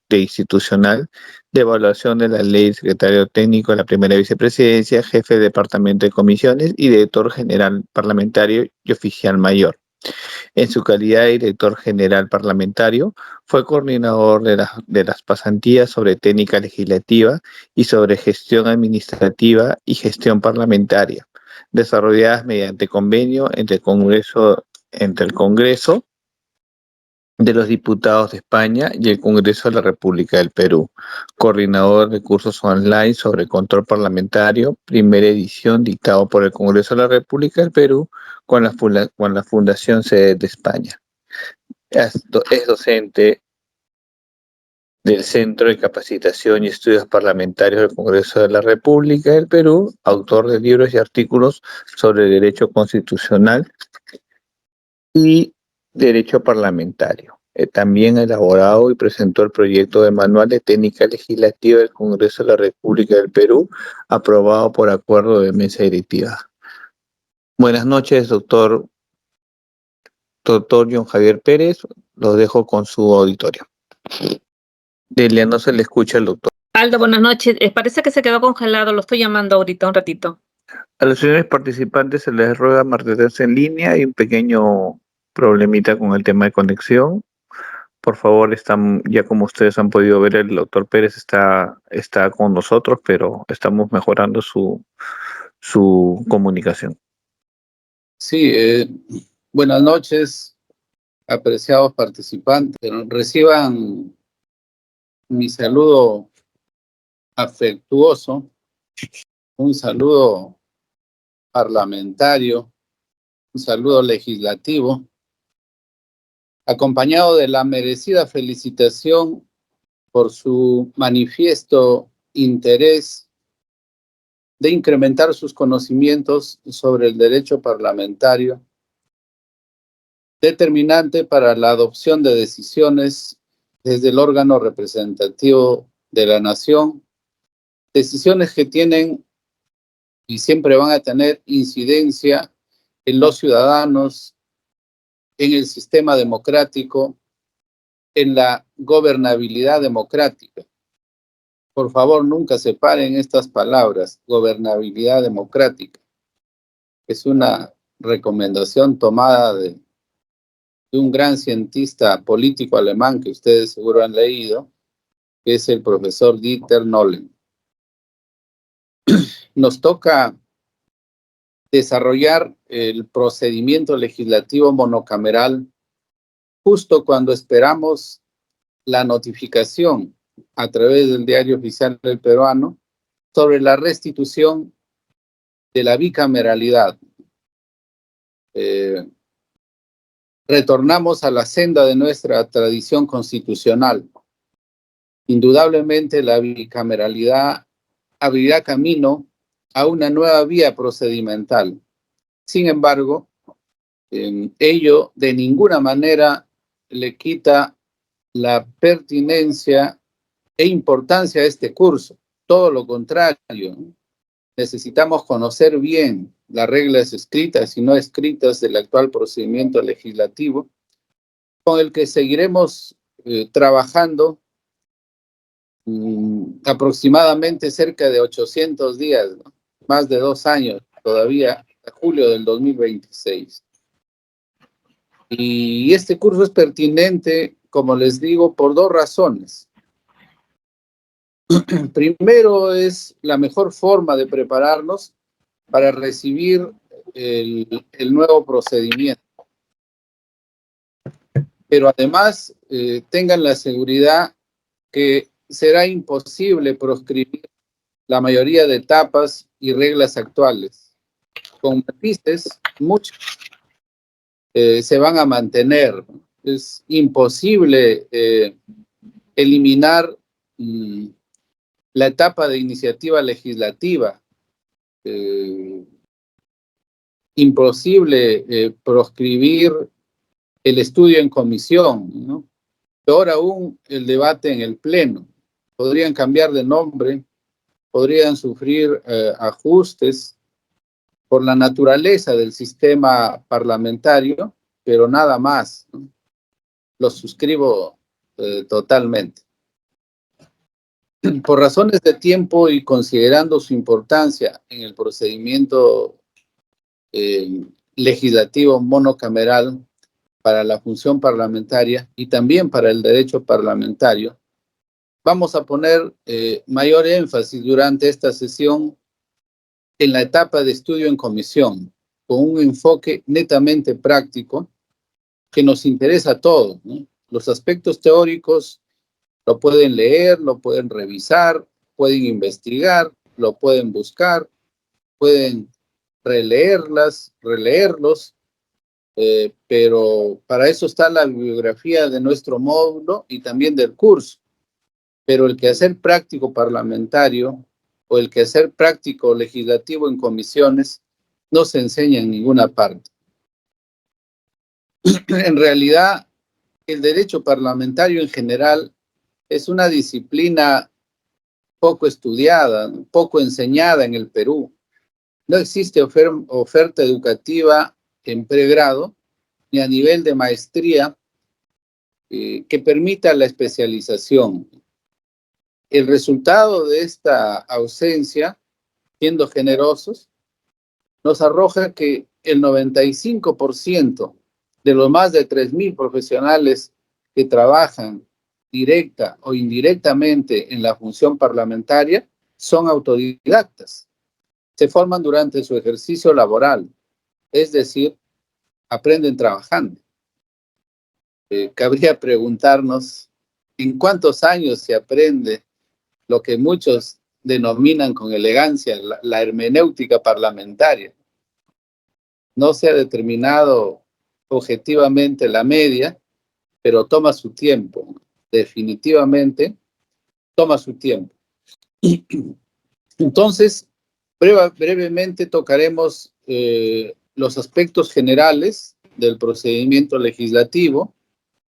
de institucional, de evaluación de la ley, secretario técnico de la primera vicepresidencia, jefe de departamento de comisiones y director general parlamentario y oficial mayor. En su calidad de director general parlamentario, fue coordinador de las pasantías sobre técnica legislativa y sobre gestión administrativa y gestión parlamentaria, desarrolladas mediante convenio entre el Congreso de los Diputados de España y el Congreso de la República del Perú. Coordinador de cursos online sobre control parlamentario, primera edición dictado por el Congreso de la República del Perú con la Fundación Sede de España. Es docente del Centro de Capacitación y Estudios Parlamentarios del Congreso de la República del Perú, autor de libros y artículos sobre derecho constitucional y derecho parlamentario. También ha elaborado y presentó el proyecto de Manual de Técnica Legislativa del Congreso de la República del Perú, aprobado por acuerdo de mesa directiva. Buenas noches, doctor John Javier Pérez. Lo dejo con su auditorio. Delia, no se le escucha al doctor. Aldo, buenas noches. Parece que se quedó congelado. Lo estoy llamando ahorita, un ratito. A los señores participantes se les ruega mantenerse en línea. Hay un pequeño problemita con el tema de conexión. Por favor, ya como ustedes han podido ver, el doctor Pérez está con nosotros, pero estamos mejorando su comunicación. Sí, buenas noches, apreciados participantes. Reciban mi saludo afectuoso, un saludo parlamentario, un saludo legislativo, acompañado de la merecida felicitación por su manifiesto interés de incrementar sus conocimientos sobre el derecho parlamentario, determinante para la adopción de decisiones desde el órgano representativo de la nación, decisiones que tienen y siempre van a tener incidencia en los ciudadanos, en el sistema democrático, en la gobernabilidad democrática. Por favor, nunca separen estas palabras, gobernabilidad democrática. Es una recomendación tomada de un gran cientista político alemán que ustedes seguro han leído, que es el profesor Dieter Nolen. Nos toca desarrollar el procedimiento legislativo monocameral justo cuando esperamos la notificación a través del Diario Oficial del Peruano sobre la restitución de la bicameralidad. Retornamos a la senda de nuestra tradición constitucional. Indudablemente la bicameralidad abrirá camino a una nueva vía procedimental. Sin embargo, ello de ninguna manera le quita la pertinencia e importancia a este curso. Todo lo contrario, necesitamos conocer bien las reglas escritas y no escritas del actual procedimiento legislativo, con el que seguiremos trabajando aproximadamente cerca de 800 días, ¿no? Más de 2 años todavía, hasta julio del 2026. Y este curso es pertinente, como les digo, por 2 razones. Primero, es la mejor forma de prepararnos para recibir el nuevo procedimiento. Pero además, tengan la seguridad que será imposible proscribir la mayoría de etapas y reglas actuales. Con matices, muchos se van a mantener. Es imposible eliminar la etapa de iniciativa legislativa. Imposible proscribir el estudio en comisión, ¿no? Peor aún, el debate en el pleno. Podrían cambiar de nombre, podrían sufrir ajustes por la naturaleza del sistema parlamentario, pero nada más, ¿no? Lo suscribo totalmente. Por razones de tiempo y considerando su importancia en el procedimiento legislativo monocameral para la función parlamentaria y también para el derecho parlamentario, vamos a poner mayor énfasis durante esta sesión en la etapa de estudio en comisión, con un enfoque netamente práctico que nos interesa a todos, ¿no? Los aspectos teóricos lo pueden leer, lo pueden revisar, pueden investigar, lo pueden buscar, pueden releerlos, pero para eso está la bibliografía de nuestro módulo y también del curso. Pero el quehacer práctico parlamentario o el quehacer práctico legislativo en comisiones no se enseña en ninguna parte. En realidad, el derecho parlamentario en general es una disciplina poco estudiada, poco enseñada en el Perú. No existe oferta educativa en pregrado ni a nivel de maestría que permita la especialización. El resultado de esta ausencia, siendo generosos, nos arroja que el 95% de los más de 3.000 profesionales que trabajan directa o indirectamente en la función parlamentaria son autodidactas. Se forman durante su ejercicio laboral, es decir, aprenden trabajando. Cabría preguntarnos en cuántos años se aprende lo que muchos denominan con elegancia la hermenéutica parlamentaria. No se ha determinado objetivamente la media, pero toma su tiempo, definitivamente toma su tiempo. Entonces, brevemente tocaremos los aspectos generales del procedimiento legislativo.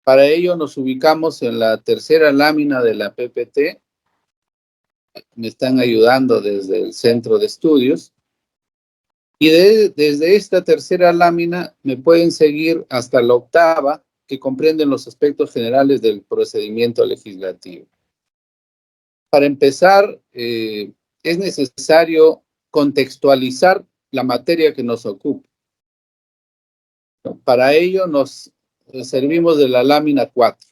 Para ello nos ubicamos en la tercera lámina de la PPT. Me están ayudando desde el centro de estudios. Y desde esta tercera lámina me pueden seguir hasta la octava, que comprenden los aspectos generales del procedimiento legislativo. Para empezar, es necesario contextualizar la materia que nos ocupa. Para ello nos servimos de la lámina 4.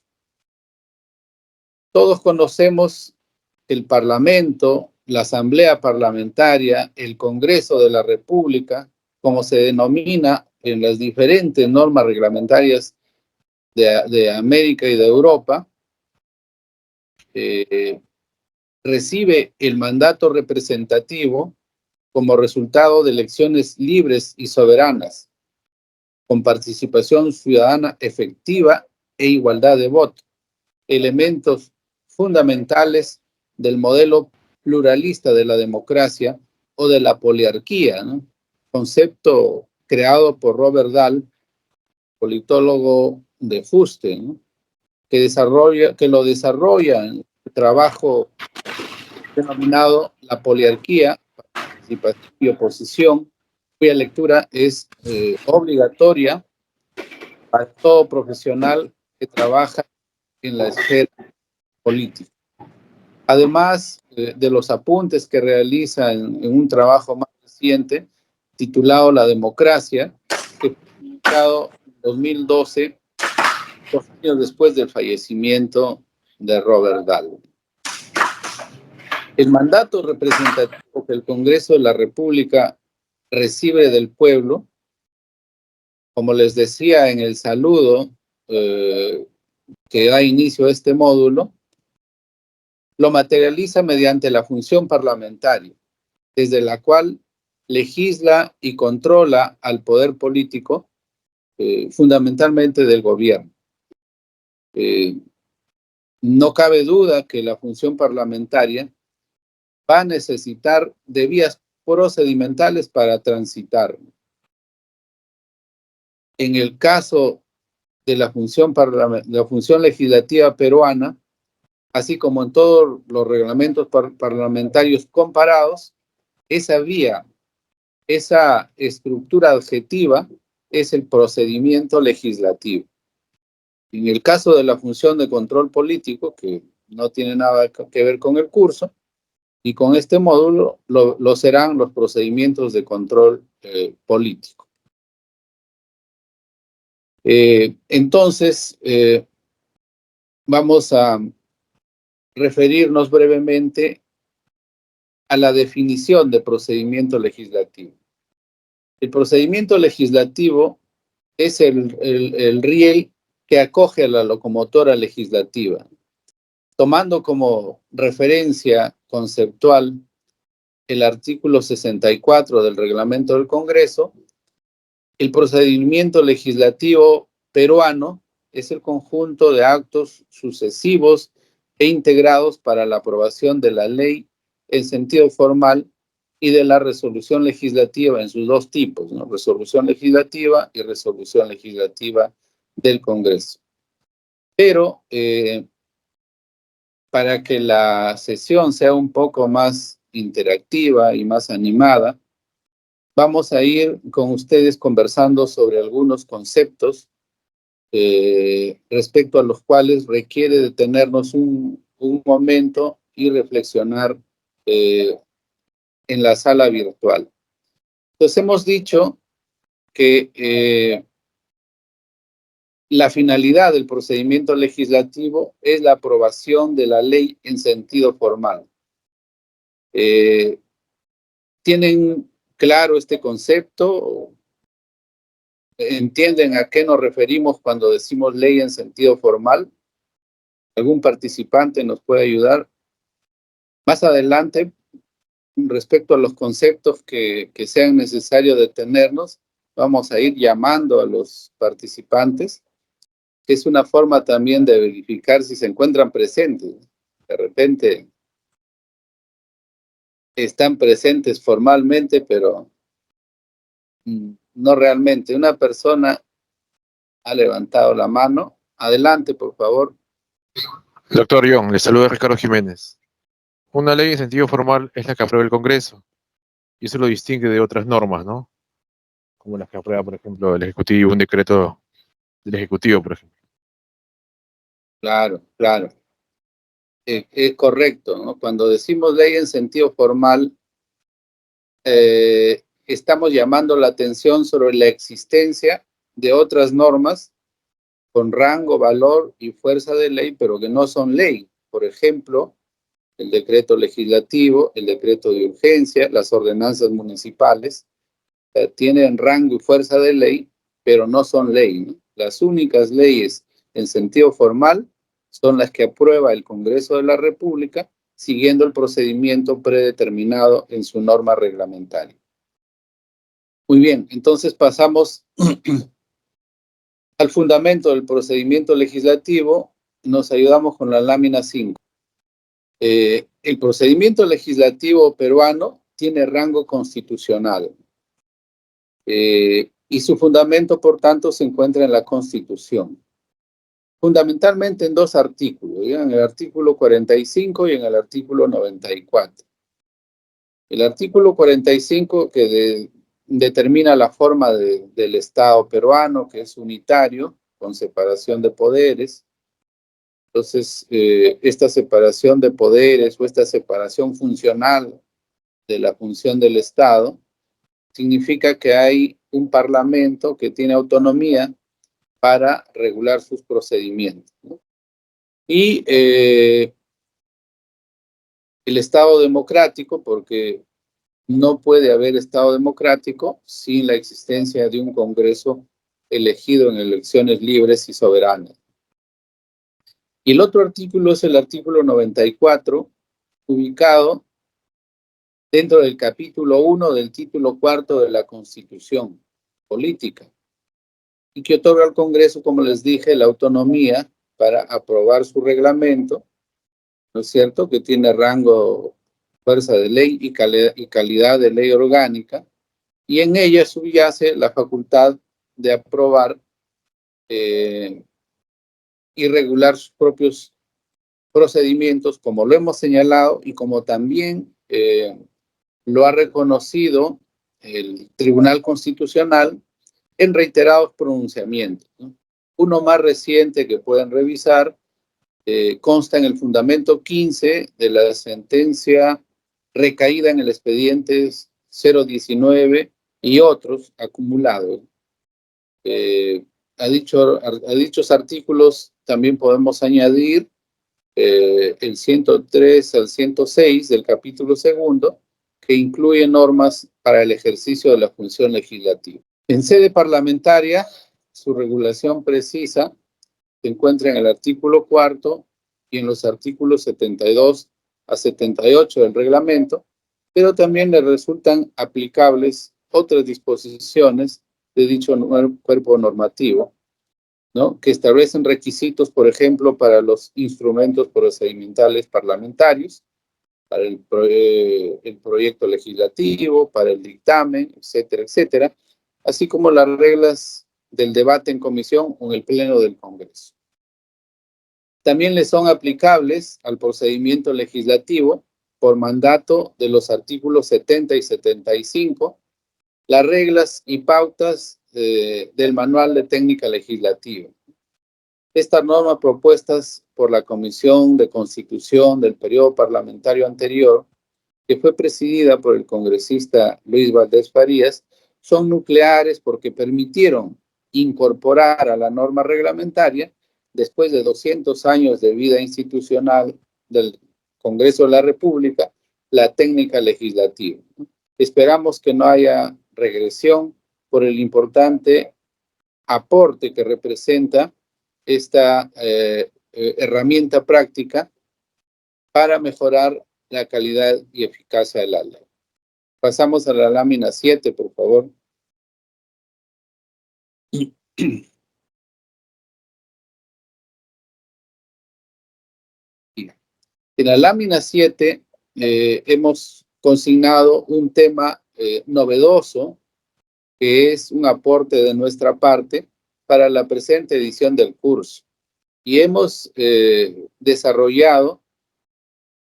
Todos conocemos el Parlamento, la Asamblea Parlamentaria, el Congreso de la República, como se denomina en las diferentes normas reglamentarias de América y de Europa, recibe el mandato representativo como resultado de elecciones libres y soberanas, con participación ciudadana efectiva e igualdad de voto, elementos fundamentales del modelo pluralista de la democracia o de la poliarquía, ¿no? Concepto creado por Robert Dahl, politólogo de fuste, ¿no? que lo desarrolla en el trabajo denominado La poliarquía, participación y oposición, cuya lectura es obligatoria para todo profesional que trabaja en la esfera política. Además de los apuntes que realiza en un trabajo más reciente titulado La democracia, que fue publicado en 2012, 2 años después del fallecimiento de Robert Dahl. El mandato representativo que el Congreso de la República recibe del pueblo, como les decía en el saludo que da inicio a este módulo, lo materializa mediante la función parlamentaria, desde la cual legisla y controla al poder político, fundamentalmente del gobierno. No cabe duda que la función parlamentaria va a necesitar de vías procedimentales para transitar. En el caso de la función legislativa peruana, así como en todos los reglamentos parlamentarios comparados, esa vía, esa estructura adjetiva es el procedimiento legislativo. En el caso de la función de control político, que no tiene nada que ver con el curso, y con este módulo lo serán los procedimientos de control político. Entonces, vamos a referirnos brevemente a la definición de procedimiento legislativo. El procedimiento legislativo es el riel que acoge a la locomotora legislativa, tomando como referencia conceptual el artículo 64 del Reglamento del Congreso. El procedimiento legislativo peruano es el conjunto de actos sucesivos e integrados para la aprobación de la ley en sentido formal y de la resolución legislativa en sus dos tipos, ¿no? Resolución legislativa y resolución legislativa del Congreso. Pero para que la sesión sea un poco más interactiva y más animada, vamos a ir con ustedes conversando sobre algunos conceptos respecto a los cuales requiere detenernos un momento y reflexionar en la sala virtual. Entonces hemos dicho que la finalidad del procedimiento legislativo es la aprobación de la ley en sentido formal. ¿Tienen claro este concepto? ¿Entienden a qué nos referimos cuando decimos ley en sentido formal? ¿Algún participante nos puede ayudar? Más adelante, respecto a los conceptos que sean necesarios detenernos, vamos a ir llamando a los participantes, que es una forma también de verificar si se encuentran presentes. De repente están presentes formalmente, pero no realmente. Una persona ha levantado la mano. Adelante, por favor. Doctor John, le saluda Ricardo Jiménez. Una ley en sentido formal es la que aprueba el Congreso, y eso lo distingue de otras normas, ¿no? Como las que aprueba, por ejemplo, el Ejecutivo, un decreto del Ejecutivo, por ejemplo. Claro, claro. Es correcto, ¿no? Cuando decimos ley en sentido formal, estamos llamando la atención sobre la existencia de otras normas con rango, valor y fuerza de ley, pero que no son ley. Por ejemplo, el decreto legislativo, el decreto de urgencia, las ordenanzas municipales, tienen rango y fuerza de ley, pero no son ley, ¿no? Las únicas leyes en sentido formal son las que aprueba el Congreso de la República, siguiendo el procedimiento predeterminado en su norma reglamentaria. Muy bien, entonces pasamos al fundamento del procedimiento legislativo. Nos ayudamos con la lámina 5. El procedimiento legislativo peruano tiene rango constitucional y su fundamento, por tanto, se encuentra en la Constitución. Fundamentalmente en dos artículos, ¿ya? En el artículo 45 y en el artículo 94. El artículo 45 que determina la forma del Estado peruano, que es unitario, con separación de poderes. Entonces, esta separación de poderes o esta separación funcional de la función del Estado significa que hay un parlamento que tiene autonomía para regular sus procedimientos, ¿no? Y el Estado democrático, porque no puede haber Estado democrático sin la existencia de un Congreso elegido en elecciones libres y soberanas. Y el otro artículo es el artículo 94, ubicado dentro del capítulo 1 del título 4 de la Constitución Política, y que otorga al Congreso, como les dije, la autonomía para aprobar su reglamento, ¿no es cierto?, que tiene rango, fuerza de ley y calidad de ley orgánica, y en ella subyace la facultad de aprobar y regular sus propios procedimientos, como lo hemos señalado y como también lo ha reconocido el Tribunal Constitucional en reiterados pronunciamientos, ¿no? Uno más reciente que pueden revisar consta en el fundamento 15 de la sentencia recaída en el expediente 019 y otros acumulados. A dichos artículos también podemos añadir el 103 al 106 del capítulo segundo, que incluye normas para el ejercicio de la función legislativa. En sede parlamentaria, su regulación precisa se encuentra en el artículo 4 y en los artículos 72 a 78 del reglamento, pero también le resultan aplicables otras disposiciones de dicho cuerpo normativo, ¿no?, que establecen requisitos, por ejemplo, para los instrumentos procedimentales parlamentarios, para el proyecto legislativo, para el dictamen, etcétera, etcétera, así como las reglas del debate en comisión o en el pleno del Congreso. También le son aplicables al procedimiento legislativo por mandato de los artículos 70 y 75, las reglas y pautas del Manual de Técnica Legislativa. Estas normas propuestas por la Comisión de Constitución del periodo parlamentario anterior, que fue presidida por el congresista Luis Valdés Farías, son nucleares porque permitieron incorporar a la norma reglamentaria, después de 200 años de vida institucional del Congreso de la República, la técnica legislativa. Esperamos que no haya regresión por el importante aporte que representa esta herramienta práctica para mejorar la calidad y eficacia de la ley. Pasamos a la lámina 7, por favor. En la lámina 7 hemos consignado un tema novedoso, que es un aporte de nuestra parte para la presente edición del curso. Y hemos desarrollado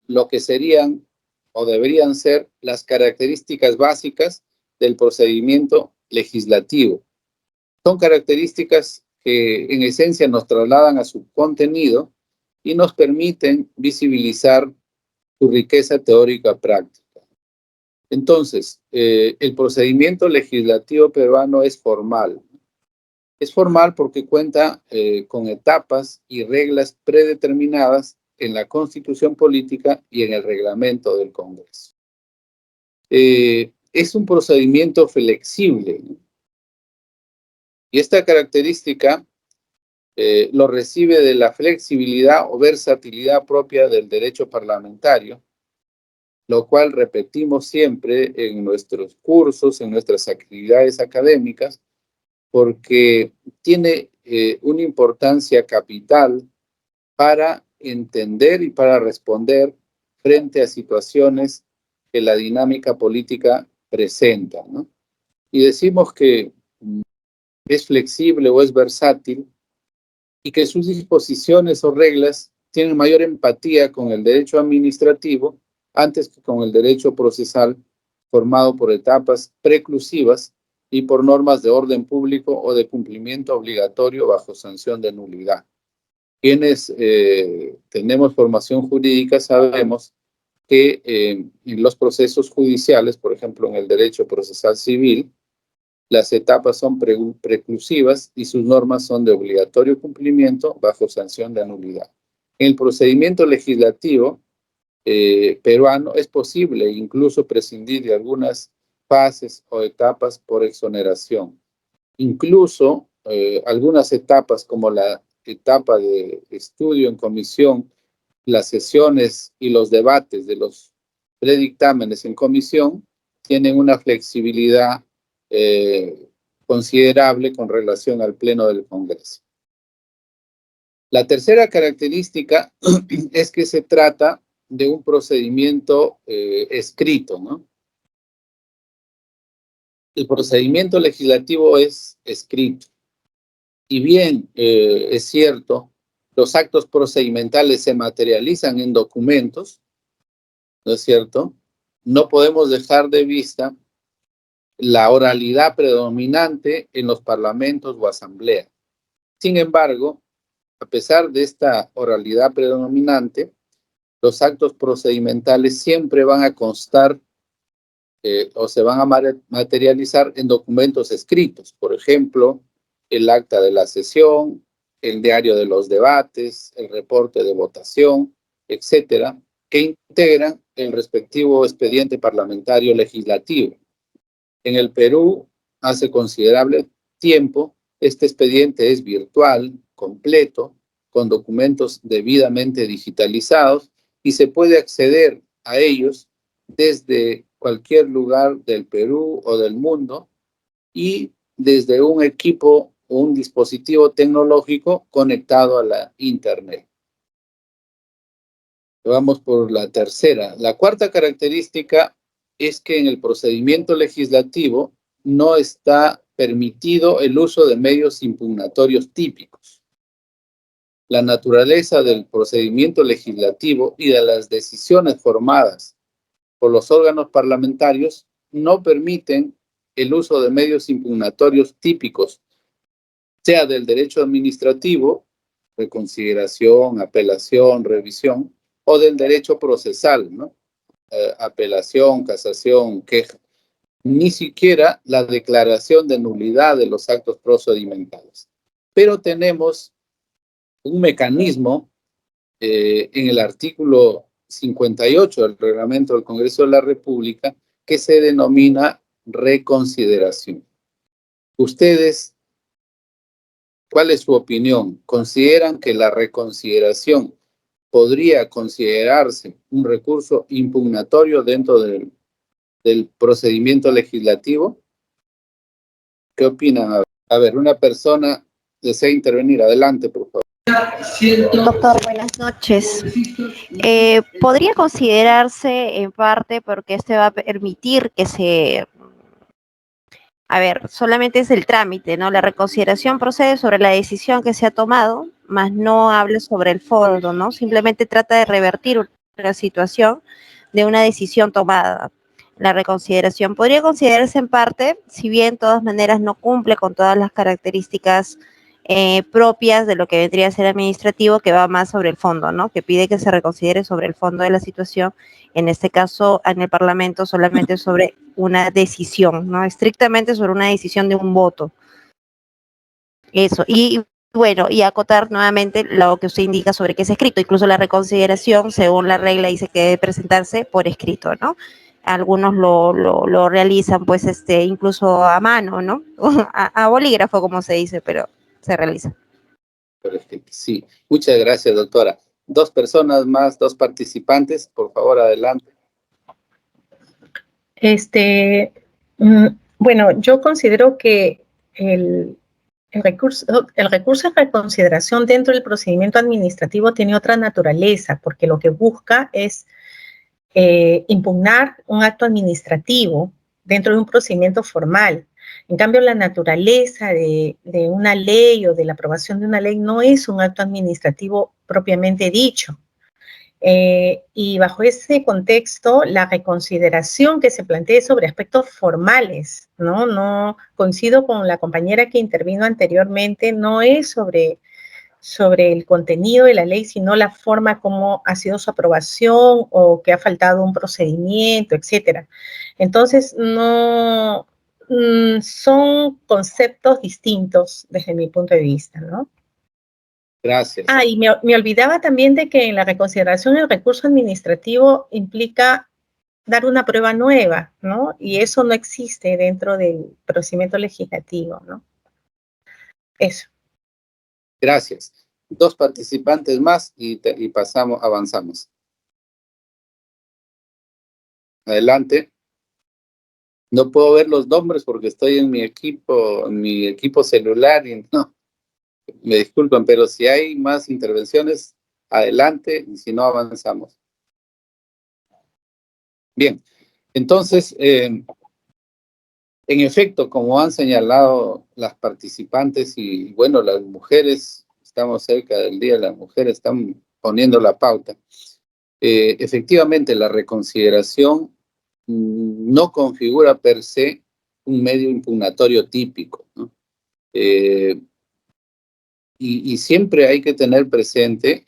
lo que serían o deberían ser las características básicas del procedimiento legislativo. Son características que en esencia nos trasladan a su contenido y nos permiten visibilizar su riqueza teórica práctica. Entonces, el procedimiento legislativo peruano es formal. Es formal porque cuenta con etapas y reglas predeterminadas en la Constitución Política y en el reglamento del Congreso. Es un procedimiento flexible, ¿no? Y esta característica lo recibe de la flexibilidad o versatilidad propia del derecho parlamentario, lo cual repetimos siempre en nuestros cursos, en nuestras actividades académicas, porque tiene una importancia capital para entender y para responder frente a situaciones que la dinámica política presenta, ¿no? Y decimos que es flexible o es versátil y que sus disposiciones o reglas tienen mayor empatía con el derecho administrativo antes que con el derecho procesal, formado por etapas preclusivas y por normas de orden público o de cumplimiento obligatorio bajo sanción de nulidad. Quienes tenemos formación jurídica sabemos que en los procesos judiciales, por ejemplo en el derecho procesal civil, las etapas son preclusivas y sus normas son de obligatorio cumplimiento bajo sanción de nulidad. En el procedimiento legislativo peruano es posible incluso prescindir de algunas fases o etapas por exoneración. Incluso algunas etapas como la etapa de estudio en comisión, las sesiones y los debates de los predictámenes en comisión tienen una flexibilidad considerable con relación al pleno del Congreso. La tercera característica es que se trata de un procedimiento escrito, ¿no? El procedimiento legislativo es escrito. Y bien, es cierto, los actos procedimentales se materializan en documentos, ¿no es cierto? No podemos dejar de vista la oralidad predominante en los parlamentos o asambleas. Sin embargo, a pesar de esta oralidad predominante, los actos procedimentales siempre van a constar o se van a materializar en documentos escritos. Por ejemplo, el acta de la sesión, el diario de los debates, el reporte de votación, etcétera, que integran el respectivo expediente parlamentario legislativo. En el Perú, hace considerable tiempo, este expediente es virtual, completo, con documentos debidamente digitalizados y se puede acceder a ellos desde cualquier lugar del Perú o del mundo y desde un equipo o un dispositivo tecnológico conectado a la Internet. Vamos por la tercera. La cuarta característica es que en el procedimiento legislativo no está permitido el uso de medios impugnatorios típicos. La naturaleza del procedimiento legislativo y de las decisiones formadas por los órganos parlamentarios no permiten el uso de medios impugnatorios típicos, sea del derecho administrativo, reconsideración, apelación, revisión, o del derecho procesal, ¿no? Apelación, casación, queja. Ni siquiera la declaración de nulidad de los actos procedimentales. Pero tenemos un mecanismo en el artículo 58 del Reglamento del Congreso de la República que se denomina reconsideración. Ustedes, ¿cuál es su opinión? ¿Consideran que la reconsideración podría considerarse un recurso impugnatorio dentro del procedimiento legislativo? ¿Qué opinan? A ver, una persona desea intervenir. Adelante, por favor. Doctor, buenas noches. ¿Podría considerarse en parte porque este va a permitir que solamente es el trámite, ¿no? La reconsideración procede sobre la decisión que se ha tomado, más no habla sobre el fondo, ¿no? Simplemente trata de revertir una situación de una decisión tomada. La reconsideración podría considerarse en parte, si bien de todas maneras no cumple con todas las características propias de lo que vendría a ser administrativo, que va más sobre el fondo, ¿no? Que pide que se reconsidere sobre el fondo de la situación, en este caso en el Parlamento solamente sobre una decisión, ¿no? Estrictamente sobre una decisión de un voto. Eso, y bueno, y acotar nuevamente lo que usted indica sobre que es escrito, incluso la reconsideración, según la regla, dice que debe presentarse por escrito, ¿no? Algunos lo realizan, pues, incluso a mano, ¿no? A bolígrafo, como se dice, pero se realiza. Sí, muchas gracias, doctora. Dos personas más, dos participantes, por favor, adelante. Bueno, yo considero que el recurso de reconsideración dentro del procedimiento administrativo tiene otra naturaleza, porque lo que busca es impugnar un acto administrativo dentro de un procedimiento formal. En cambio, la naturaleza de una ley o de la aprobación de una ley no es un acto administrativo propiamente dicho. Y bajo ese contexto, la reconsideración que se plantea sobre aspectos formales, ¿no? No coincido con la compañera que intervino anteriormente, no es sobre el contenido de la ley, sino la forma como ha sido su aprobación o que ha faltado un procedimiento, etcétera. Entonces, no son conceptos distintos desde mi punto de vista, ¿no? Gracias. Y me olvidaba también de que en la reconsideración el recurso administrativo implica dar una prueba nueva, ¿no? Y eso no existe dentro del procedimiento legislativo, ¿no? Eso. Gracias. Dos participantes más y avanzamos. Adelante. No puedo ver los nombres porque estoy en mi equipo celular y no. Me disculpan, pero si hay más intervenciones, adelante, y si no, avanzamos. Bien, entonces, en efecto, como han señalado las participantes y, bueno, las mujeres, estamos cerca del Día de la Mujer, están poniendo la pauta. Efectivamente, la reconsideración no configura per se un medio impugnatorio típico, ¿no? y siempre hay que tener presente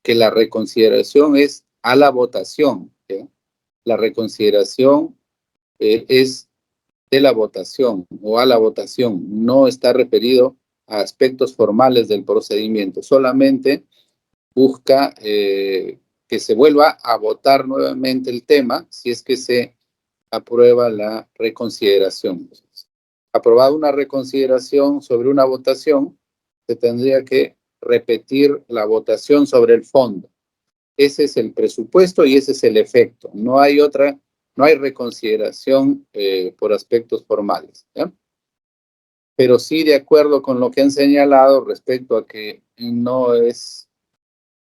que la reconsideración es a la votación, ¿ya? La reconsideración es de la votación o a la votación, no está referido a aspectos formales del procedimiento, solamente busca que se vuelva a votar nuevamente el tema si es que se aprueba la reconsideración. Aprobada una reconsideración sobre una votación, se tendría que repetir la votación sobre el fondo. Ese es el presupuesto y ese es el efecto. No hay otra, no hay reconsideración por aspectos formales, ¿ya? Pero sí, de acuerdo con lo que han señalado respecto a que no es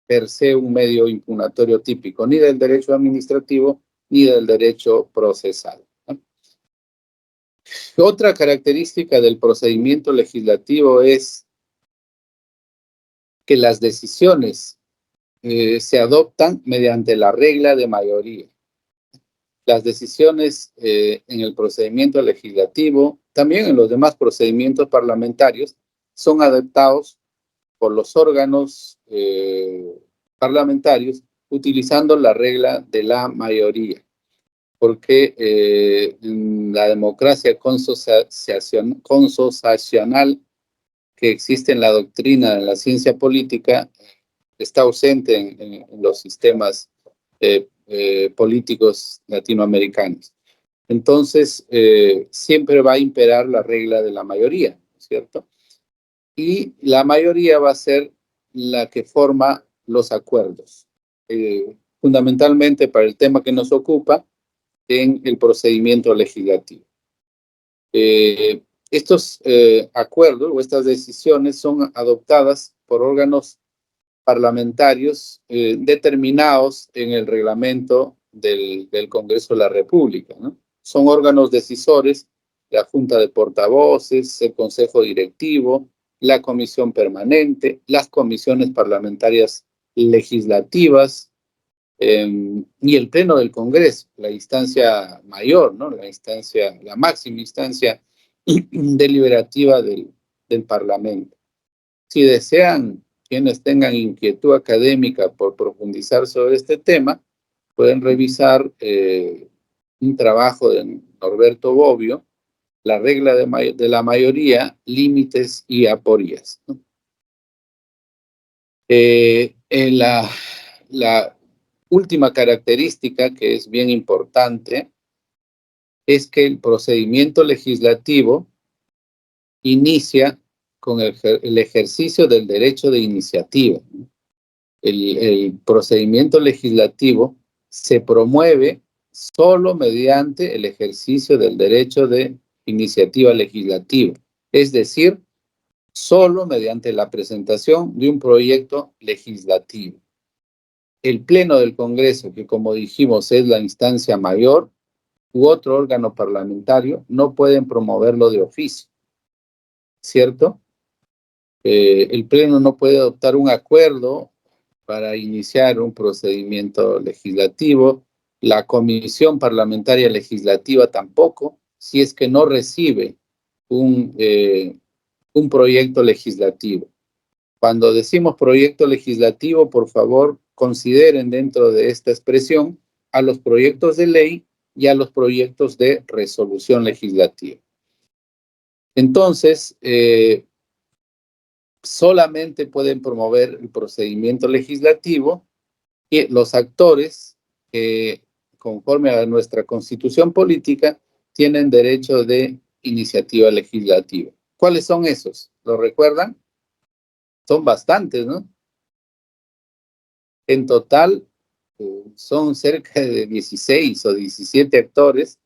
per se un medio impugnatorio típico ni del derecho administrativo ni del derecho procesal, ¿no? Otra característica del procedimiento legislativo es que las decisiones se adoptan mediante la regla de mayoría. Las decisiones en el procedimiento legislativo, también en los demás procedimientos parlamentarios, son adoptados por los órganos parlamentarios utilizando la regla de la mayoría, porque la democracia consociacional que existe en la doctrina, en la ciencia política, está ausente en los sistemas políticos latinoamericanos. Entonces, siempre va a imperar la regla de la mayoría, ¿cierto? Y la mayoría va a ser la que forma los acuerdos, fundamentalmente para el tema que nos ocupa en el procedimiento legislativo. Estos acuerdos o estas decisiones son adoptadas por órganos parlamentarios determinados en el reglamento del Congreso de la República, ¿no? Son órganos decisores, la Junta de Portavoces, el Consejo Directivo, la Comisión Permanente, las comisiones parlamentarias legislativas y el Pleno del Congreso, la instancia mayor, ¿no? La máxima instancia deliberativa del Parlamento. Si desean quienes tengan inquietud académica por profundizar sobre este tema, pueden revisar un trabajo de Norberto Bobbio, La regla de la mayoría, límites y aporías, ¿no? La última característica que es bien importante es que el procedimiento legislativo inicia con el ejercicio del derecho de iniciativa. El procedimiento legislativo se promueve solo mediante el ejercicio del derecho de iniciativa legislativa, es decir, solo mediante la presentación de un proyecto legislativo. El Pleno del Congreso, que como dijimos es la instancia mayor, u otro órgano parlamentario, no pueden promoverlo de oficio, ¿cierto? El Pleno no puede adoptar un acuerdo para iniciar un procedimiento legislativo, la Comisión Parlamentaria Legislativa tampoco, si es que no recibe un proyecto legislativo. Cuando decimos proyecto legislativo, por favor, consideren dentro de esta expresión a los proyectos de ley y a los proyectos de resolución legislativa. Entonces, solamente pueden promover el procedimiento legislativo y los actores que, conforme a nuestra constitución política, tienen derecho de iniciativa legislativa. ¿Cuáles son esos? ¿Lo recuerdan? Son bastantes, ¿no? En total, son cerca de 16 o 17 actores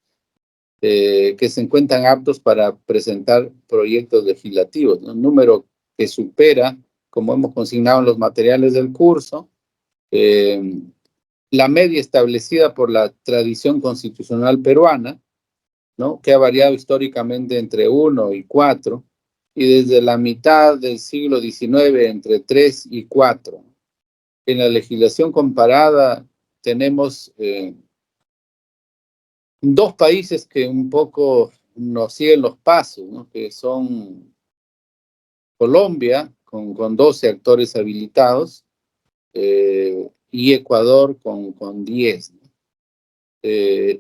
que se encuentran aptos para presentar proyectos legislativos, ¿no? Un número que supera, como hemos consignado en los materiales del curso, la media establecida por la tradición constitucional peruana, ¿no? Que ha variado históricamente entre 1 y 4, y desde la mitad del siglo XIX entre 3 y 4. En la legislación comparada tenemos dos países que un poco nos siguen los pasos, ¿no? Que son Colombia con 12 actores habilitados y Ecuador con 10.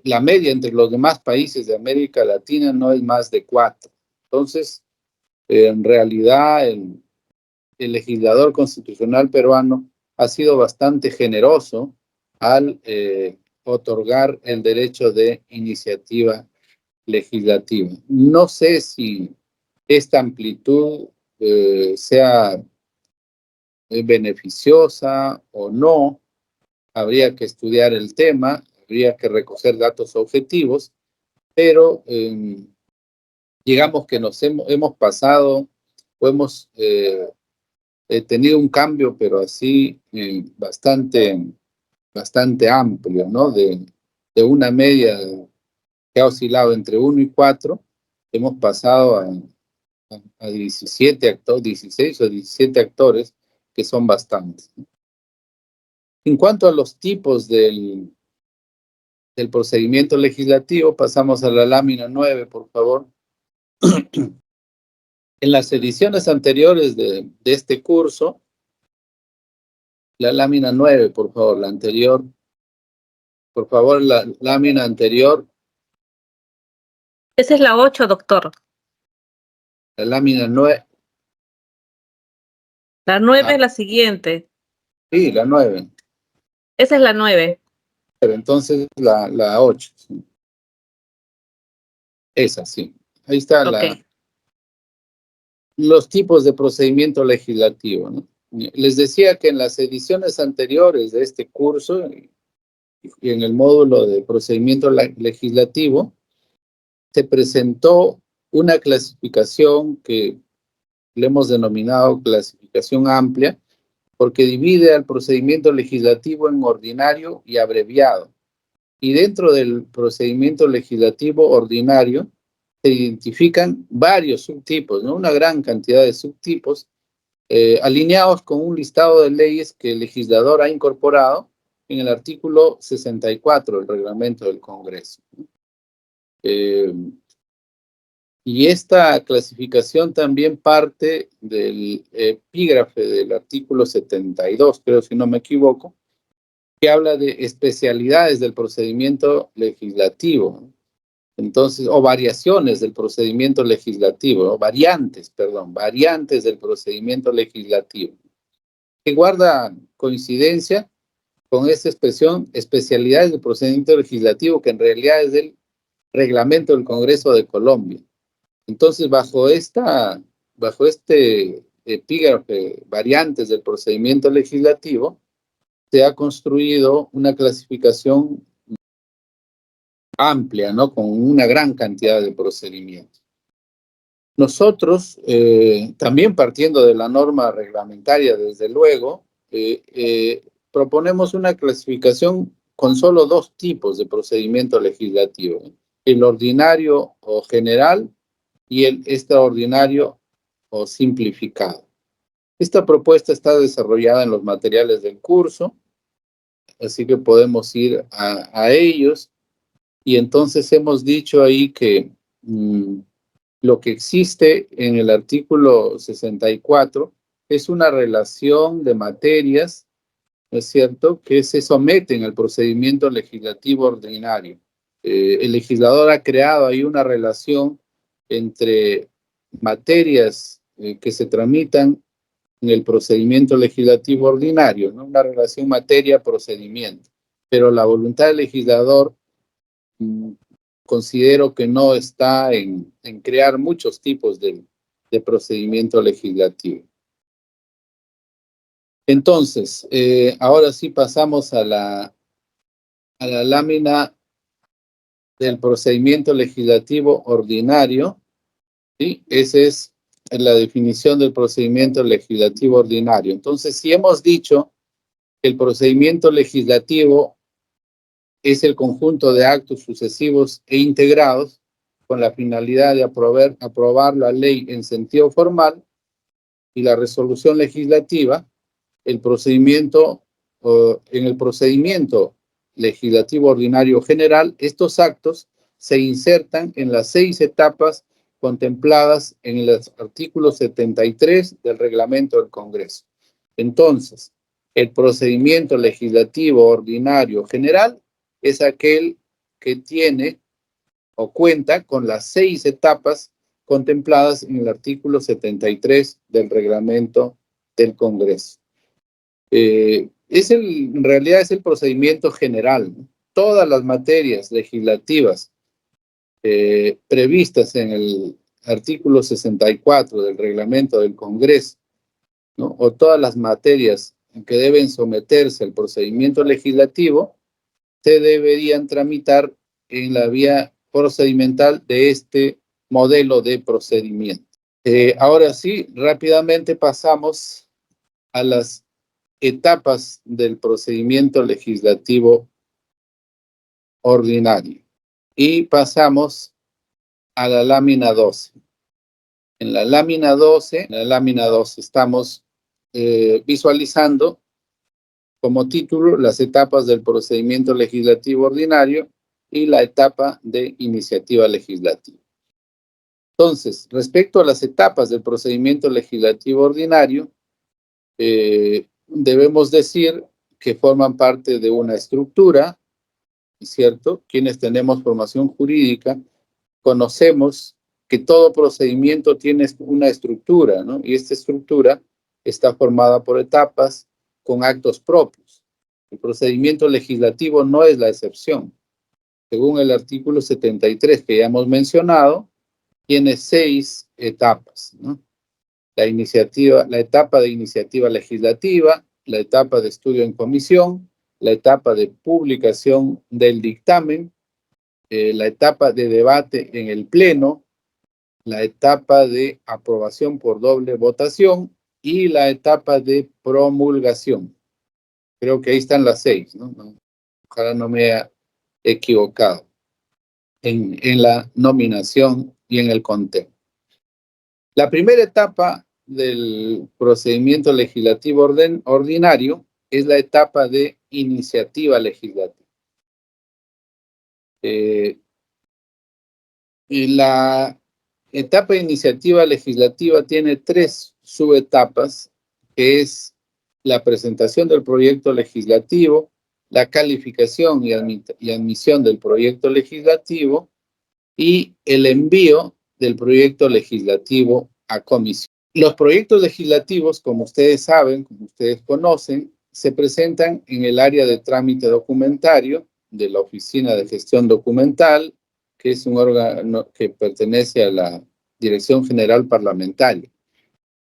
La media entre los demás países de América Latina no es más de 4. Entonces, en realidad, el legislador constitucional peruano ha sido bastante generoso al otorgar el derecho de iniciativa legislativa. No sé si esta amplitud sea beneficiosa o no. Habría que estudiar el tema, habría que recoger datos objetivos, pero digamos que hemos pasado o hemos tenido un cambio, pero así bastante amplio, ¿no? De una media que ha oscilado entre 1 y 4, hemos pasado a 17 actores, 16 o 17 actores, que son bastantes. En cuanto a los tipos del procedimiento legislativo, pasamos a la lámina 9, por favor. En las ediciones anteriores de este curso, la lámina 9, por favor, la anterior. Por favor, la lámina anterior. Esa es la 8, doctor. La lámina 9. La 9 es la siguiente. Sí, la 9. Esa es la 9. Pero entonces la 8. Sí. Esa, sí. Ahí está Okay. Los tipos de procedimiento legislativo, ¿no? Les decía que en las ediciones anteriores de este curso y en el módulo de procedimiento legislativo se presentó una clasificación que le hemos denominado clasificación amplia, porque divide al procedimiento legislativo en ordinario y abreviado. Y dentro del procedimiento legislativo ordinario se identifican varios subtipos, ¿no? Una gran cantidad de subtipos alineados con un listado de leyes que el legislador ha incorporado en el artículo 64 del reglamento del Congreso. Y esta clasificación también parte del epígrafe del artículo 72, creo, si no me equivoco, que habla de especialidades del procedimiento legislativo. Entonces, o variaciones del procedimiento legislativo, o variantes del procedimiento legislativo, que guarda coincidencia con esta expresión, especialidades del procedimiento legislativo, que en realidad es del reglamento del Congreso de Colombia. Entonces, bajo este epígrafe, variantes del procedimiento legislativo, se ha construido una clasificación amplia, ¿no? Con una gran cantidad de procedimientos. Nosotros, también partiendo de la norma reglamentaria, desde luego, proponemos una clasificación con solo 2 tipos de procedimiento legislativo: el ordinario o general y el extraordinario o simplificado. Esta propuesta está desarrollada en los materiales del curso, así que podemos ir a ellos. Y entonces hemos dicho ahí que lo que existe en el artículo 64 es una relación de materias, ¿no es cierto?, que se someten al procedimiento legislativo ordinario. El legislador ha creado ahí una relación entre materias que se tramitan en el procedimiento legislativo ordinario, ¿no? Una relación materia-procedimiento. Pero la voluntad del legislador considero que no está en crear muchos tipos de procedimiento legislativo. Entonces, ahora sí pasamos a la lámina del procedimiento legislativo ordinario, ¿sí? Esa es la definición del procedimiento legislativo ordinario. Entonces, si hemos dicho que el procedimiento legislativo es el conjunto de actos sucesivos e integrados con la finalidad de aprobar la ley en sentido formal, y la resolución legislativa, en el procedimiento legislativo ordinario general, estos actos se insertan en las 6 etapas contempladas en los artículos 73 del reglamento del Congreso. Entonces, el procedimiento legislativo ordinario general es aquel que tiene o cuenta con las 6 etapas contempladas en el artículo 73 del reglamento del Congreso. En realidad es el procedimiento general, ¿no? Todas las materias legislativas previstas en el artículo 64 del reglamento del Congreso, ¿no? O todas las materias que deben someterse al procedimiento legislativo se deberían tramitar en la vía procedimental de este modelo de procedimiento. Ahora sí, rápidamente pasamos a las etapas del procedimiento legislativo ordinario y pasamos a la lámina 12. En la lámina 12 estamos visualizando como título las etapas del procedimiento legislativo ordinario y la etapa de iniciativa legislativa. Entonces, respecto a las etapas del procedimiento legislativo ordinario, debemos decir que forman parte de una estructura, ¿cierto? Quienes tenemos formación jurídica conocemos que todo procedimiento tiene una estructura, ¿no? Y esta estructura está formada por etapas con actos propios. El procedimiento legislativo no es la excepción. Según el artículo 73 que ya hemos mencionado, tiene 6 etapas, ¿no? La etapa de iniciativa legislativa, la etapa de estudio en comisión, la etapa de publicación del dictamen, la etapa de debate en el pleno, la etapa de aprobación por doble votación y la etapa de promulgación. Creo que ahí están las 6, ¿no? Ojalá no me haya equivocado en la nominación y en el conteo. La primera etapa del procedimiento legislativo ordinario es la etapa de iniciativa legislativa. Y la etapa de iniciativa legislativa tiene 3 subetapas, que es la presentación del proyecto legislativo, la calificación y admisión del proyecto legislativo y el envío del proyecto legislativo a comisión. Los proyectos legislativos, como ustedes saben, como ustedes conocen, se presentan en el área de trámite documentario de la Oficina de Gestión Documental, que es un órgano que pertenece a la Dirección General Parlamentaria.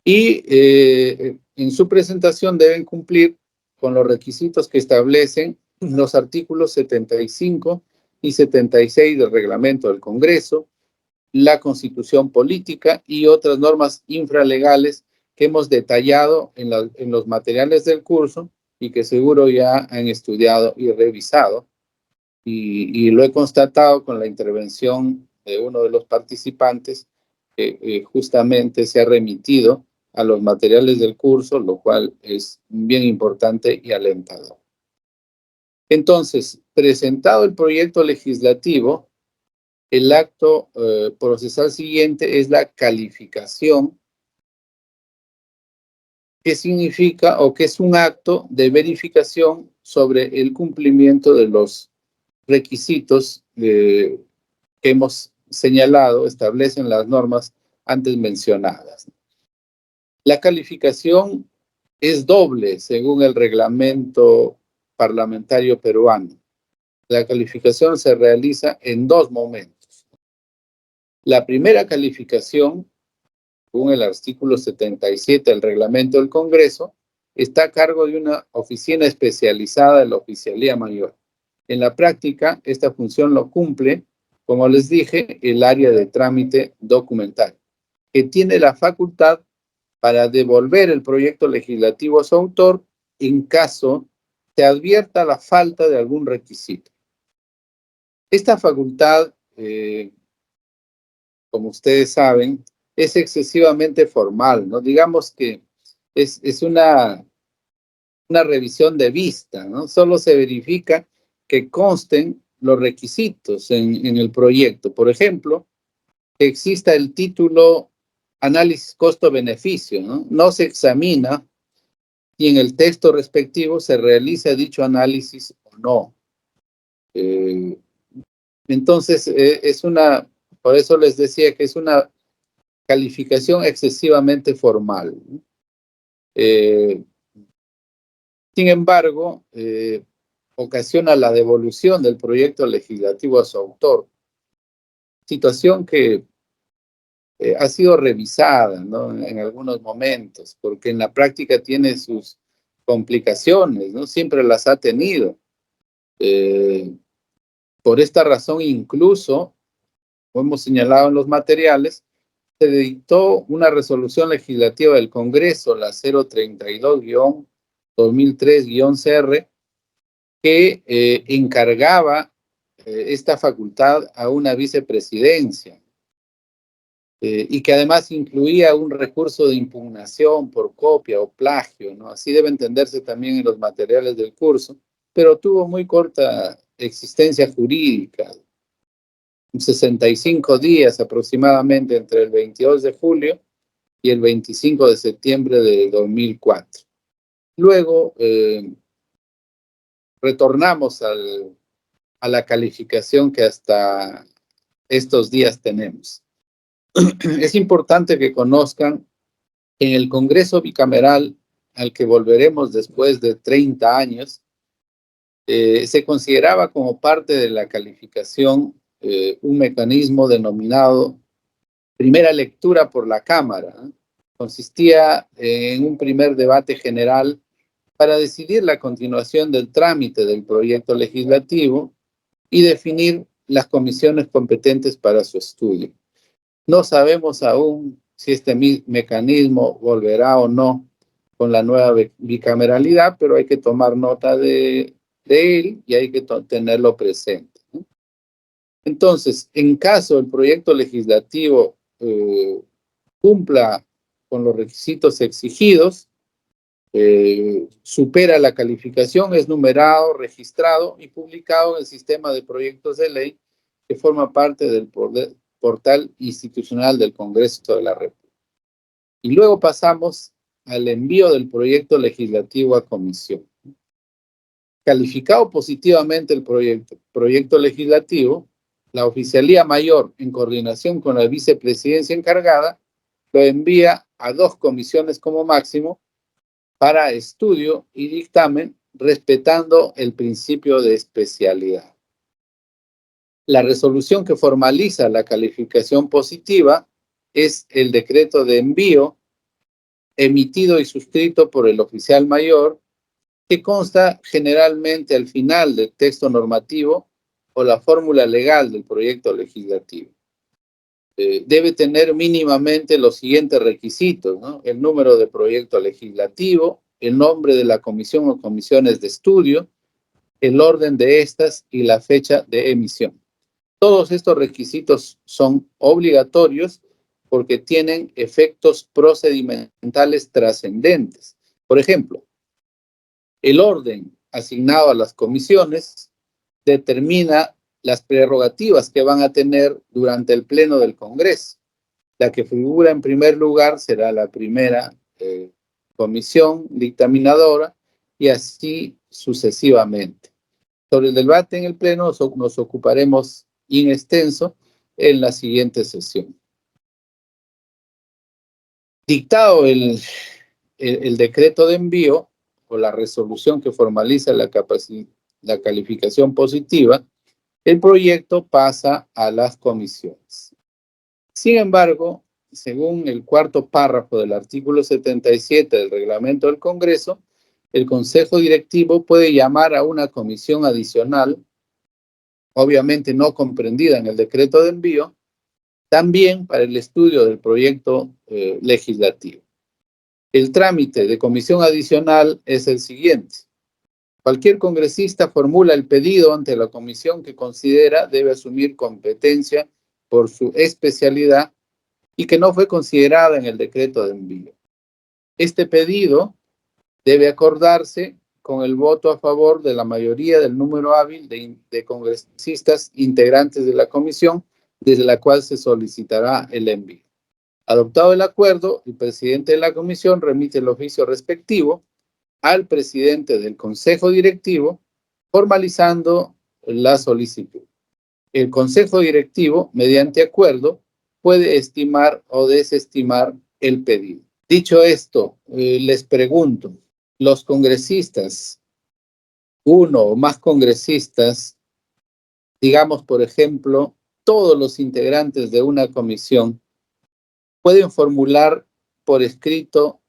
Y en su presentación deben cumplir con los requisitos que establecen los artículos 75 y 76 del reglamento del Congreso, la Constitución Política y otras normas infralegales que hemos detallado en los materiales del curso y que seguro ya han estudiado y revisado. Y lo he constatado con la intervención de uno de los participantes que justamente se ha remitido a los materiales del curso, lo cual es bien importante y alentador. Entonces, presentado el proyecto legislativo, el acto procesal siguiente es la calificación, que significa o que es un acto de verificación sobre el cumplimiento de los requisitos que hemos señalado, establecen las normas antes mencionadas. La calificación es doble según el reglamento parlamentario peruano. La calificación se realiza en 2 momentos. La primera calificación, según el artículo 77 del reglamento del Congreso, está a cargo de una oficina especializada de la Oficialía Mayor. En la práctica, esta función lo cumple, como les dije, el área de trámite documental, que tiene la facultad para devolver el proyecto legislativo a su autor en caso se advierta la falta de algún requisito. Esta facultad, como ustedes saben, es excesivamente formal, ¿no? Digamos que es una revisión de vista, ¿no? Solo se verifica que consten los requisitos en el proyecto. Por ejemplo, que exista el título análisis costo-beneficio, ¿no? No se examina si en el texto respectivo se realiza dicho análisis o no. Entonces, por eso les decía que es una calificación excesivamente formal. Sin embargo, ocasiona la devolución del proyecto legislativo a su autor, situación que ha sido revisada, ¿no? En algunos momentos, porque en la práctica tiene sus complicaciones, ¿no? Siempre las ha tenido. Por esta razón, incluso, como hemos señalado en los materiales, se dictó una resolución legislativa del Congreso, la 032-2003-CR, que encargaba esta facultad a una vicepresidencia y que además incluía un recurso de impugnación por copia o plagio, ¿no? Así debe entenderse también en los materiales del curso, pero tuvo muy corta existencia jurídica, 65 días aproximadamente entre el 22 de julio y el 25 de septiembre de 2004. Luego retornamos a la calificación que hasta estos días tenemos. Es importante que conozcan en el Congreso bicameral al que volveremos después de 30 años, se consideraba como parte de la calificación un mecanismo denominado primera lectura por la Cámara. Consistía en un primer debate general para decidir la continuación del trámite del proyecto legislativo y definir las comisiones competentes para su estudio. No sabemos aún si este mecanismo volverá o no con la nueva bicameralidad, pero hay que tomar nota de él y hay que tenerlo presente, ¿no? Entonces, en caso el proyecto legislativo cumpla con los requisitos exigidos, supera la calificación, es numerado, registrado y publicado en el sistema de proyectos de ley que forma parte del portal institucional del Congreso de la República. Y luego pasamos al envío del proyecto legislativo a comisión. Calificado positivamente el proyecto legislativo, la Oficialía Mayor, en coordinación con la vicepresidencia encargada, lo envía a 2 comisiones como máximo para estudio y dictamen, respetando el principio de especialidad. La resolución que formaliza la calificación positiva es el decreto de envío emitido y suscrito por el oficial mayor, que consta generalmente al final del texto normativo o la fórmula legal del proyecto legislativo. Debe tener mínimamente los siguientes requisitos, ¿no? El número de proyecto legislativo, el nombre de la comisión o comisiones de estudio, el orden de estas y la fecha de emisión. Todos estos requisitos son obligatorios porque tienen efectos procedimentales trascendentes. Por ejemplo, el orden asignado a las comisiones determina las prerrogativas que van a tener durante el pleno del Congreso. La que figura en primer lugar será la primera comisión dictaminadora y así sucesivamente. Sobre el debate en el pleno nos ocuparemos in extenso en la siguiente sesión. Dictado el decreto de envío o la resolución que formaliza la calificación positiva, el proyecto pasa a las comisiones. Sin embargo, según el 4º párrafo del artículo 77 del reglamento del Congreso, el Consejo Directivo puede llamar a una comisión adicional, obviamente no comprendida en el decreto de envío, también para el estudio del proyecto legislativo. El trámite de comisión adicional es el siguiente. Cualquier congresista formula el pedido ante la comisión que considera debe asumir competencia por su especialidad y que no fue considerada en el decreto de envío. Este pedido debe acordarse con el voto a favor de la mayoría del número hábil de congresistas integrantes de la comisión desde la cual se solicitará el envío. Adoptado el acuerdo, el presidente de la comisión remite el oficio respectivo al presidente del consejo directivo, formalizando la solicitud. El consejo directivo, mediante acuerdo, puede estimar o desestimar el pedido. Dicho esto, les pregunto, los congresistas, uno o más congresistas, digamos, por ejemplo, todos los integrantes de una comisión, pueden formular por escrito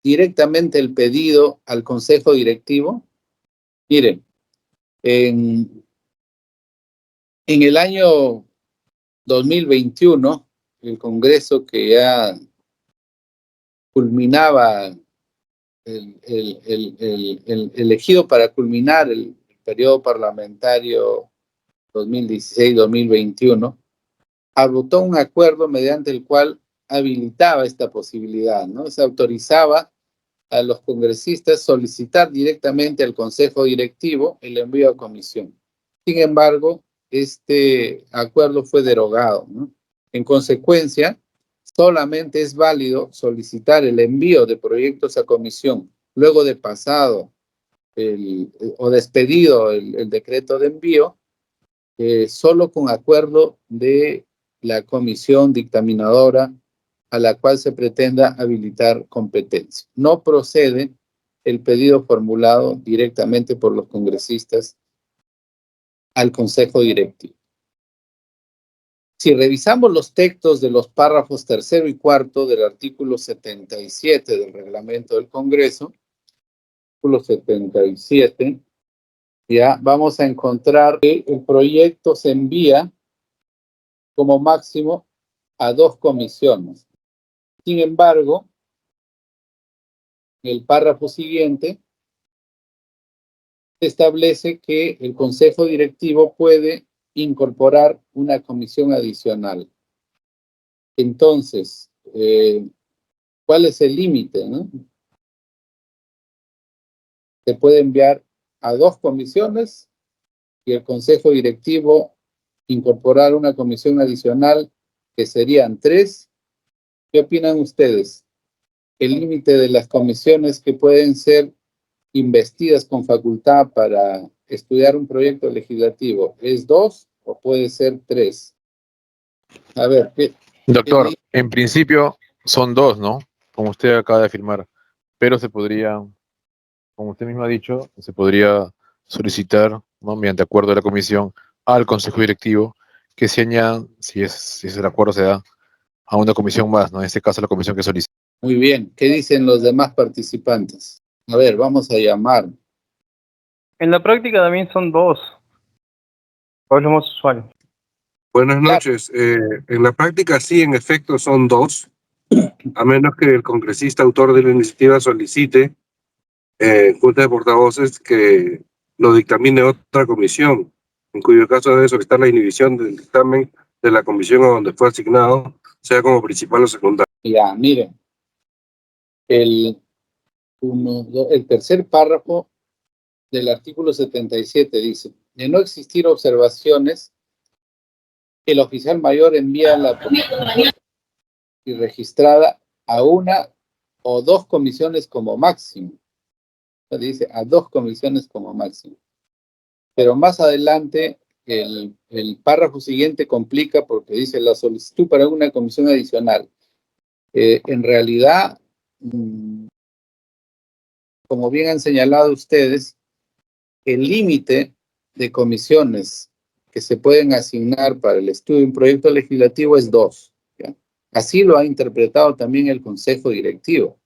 directamente el pedido al consejo directivo. Miren, en el año 2021, el Congreso que ya culminaba, elegido para culminar el periodo parlamentario 2016-2021, adoptó un acuerdo mediante el cual habilitaba esta posibilidad, ¿no? Se autorizaba a los congresistas solicitar directamente al Consejo Directivo el envío a comisión. Sin embargo, este acuerdo fue derogado, ¿no? En consecuencia, solamente es válido solicitar el envío de proyectos a comisión luego de pasado o despedido el decreto de envío, solo con acuerdo de la comisión dictaminadora a la cual se pretenda habilitar competencia. No procede el pedido formulado directamente por los congresistas al Consejo Directivo. Si revisamos los textos de los párrafos tercero y cuarto del artículo 77 del reglamento del Congreso, artículo 77, ya vamos a encontrar que el proyecto se envía como máximo a 2 comisiones. Sin embargo, en el párrafo siguiente se establece que el Consejo Directivo puede incorporar una comisión adicional. Entonces, ¿cuál es el límite, no? Se puede enviar a 2 comisiones y el Consejo Directivo incorporar una comisión adicional, que serían 3. ¿Qué opinan ustedes? El límite de las comisiones que pueden ser investidas con facultad para estudiar un proyecto legislativo, ¿es 2 o puede ser 3? A ver, Doctor, en principio son 2, ¿no? Como usted acaba de afirmar, pero se podría, como usted mismo ha dicho, se podría solicitar, ¿no?, mediante acuerdo de la comisión al Consejo Directivo que se añadan, si el acuerdo se da, a una comisión más, ¿no? En este caso la comisión que solicita. Muy bien, ¿qué dicen los demás participantes? A ver, vamos a llamar. En la práctica también son 2. ¿Cuál es lo más usual? Buenas noches. En la práctica sí, en efecto, son 2, a menos que el congresista autor de la iniciativa solicite Junta de Portavoces que lo dictamine otra comisión, en cuyo caso debe solicitar la inhibición del dictamen de la comisión a donde fue asignado, sea como principal o secundario. Ya, miren, el tercer párrafo del artículo 77 dice: de no existir observaciones, el oficial mayor envía la propuesta y registrada a 1 o 2 comisiones como máximo. Dice a 2 comisiones como máximo. Pero más adelante el párrafo siguiente complica porque dice la solicitud para una comisión adicional. En realidad, como bien han señalado ustedes, el límite de comisiones que se pueden asignar para el estudio de un proyecto legislativo es 2. ¿Ya? Así lo ha interpretado también el Consejo Directivo,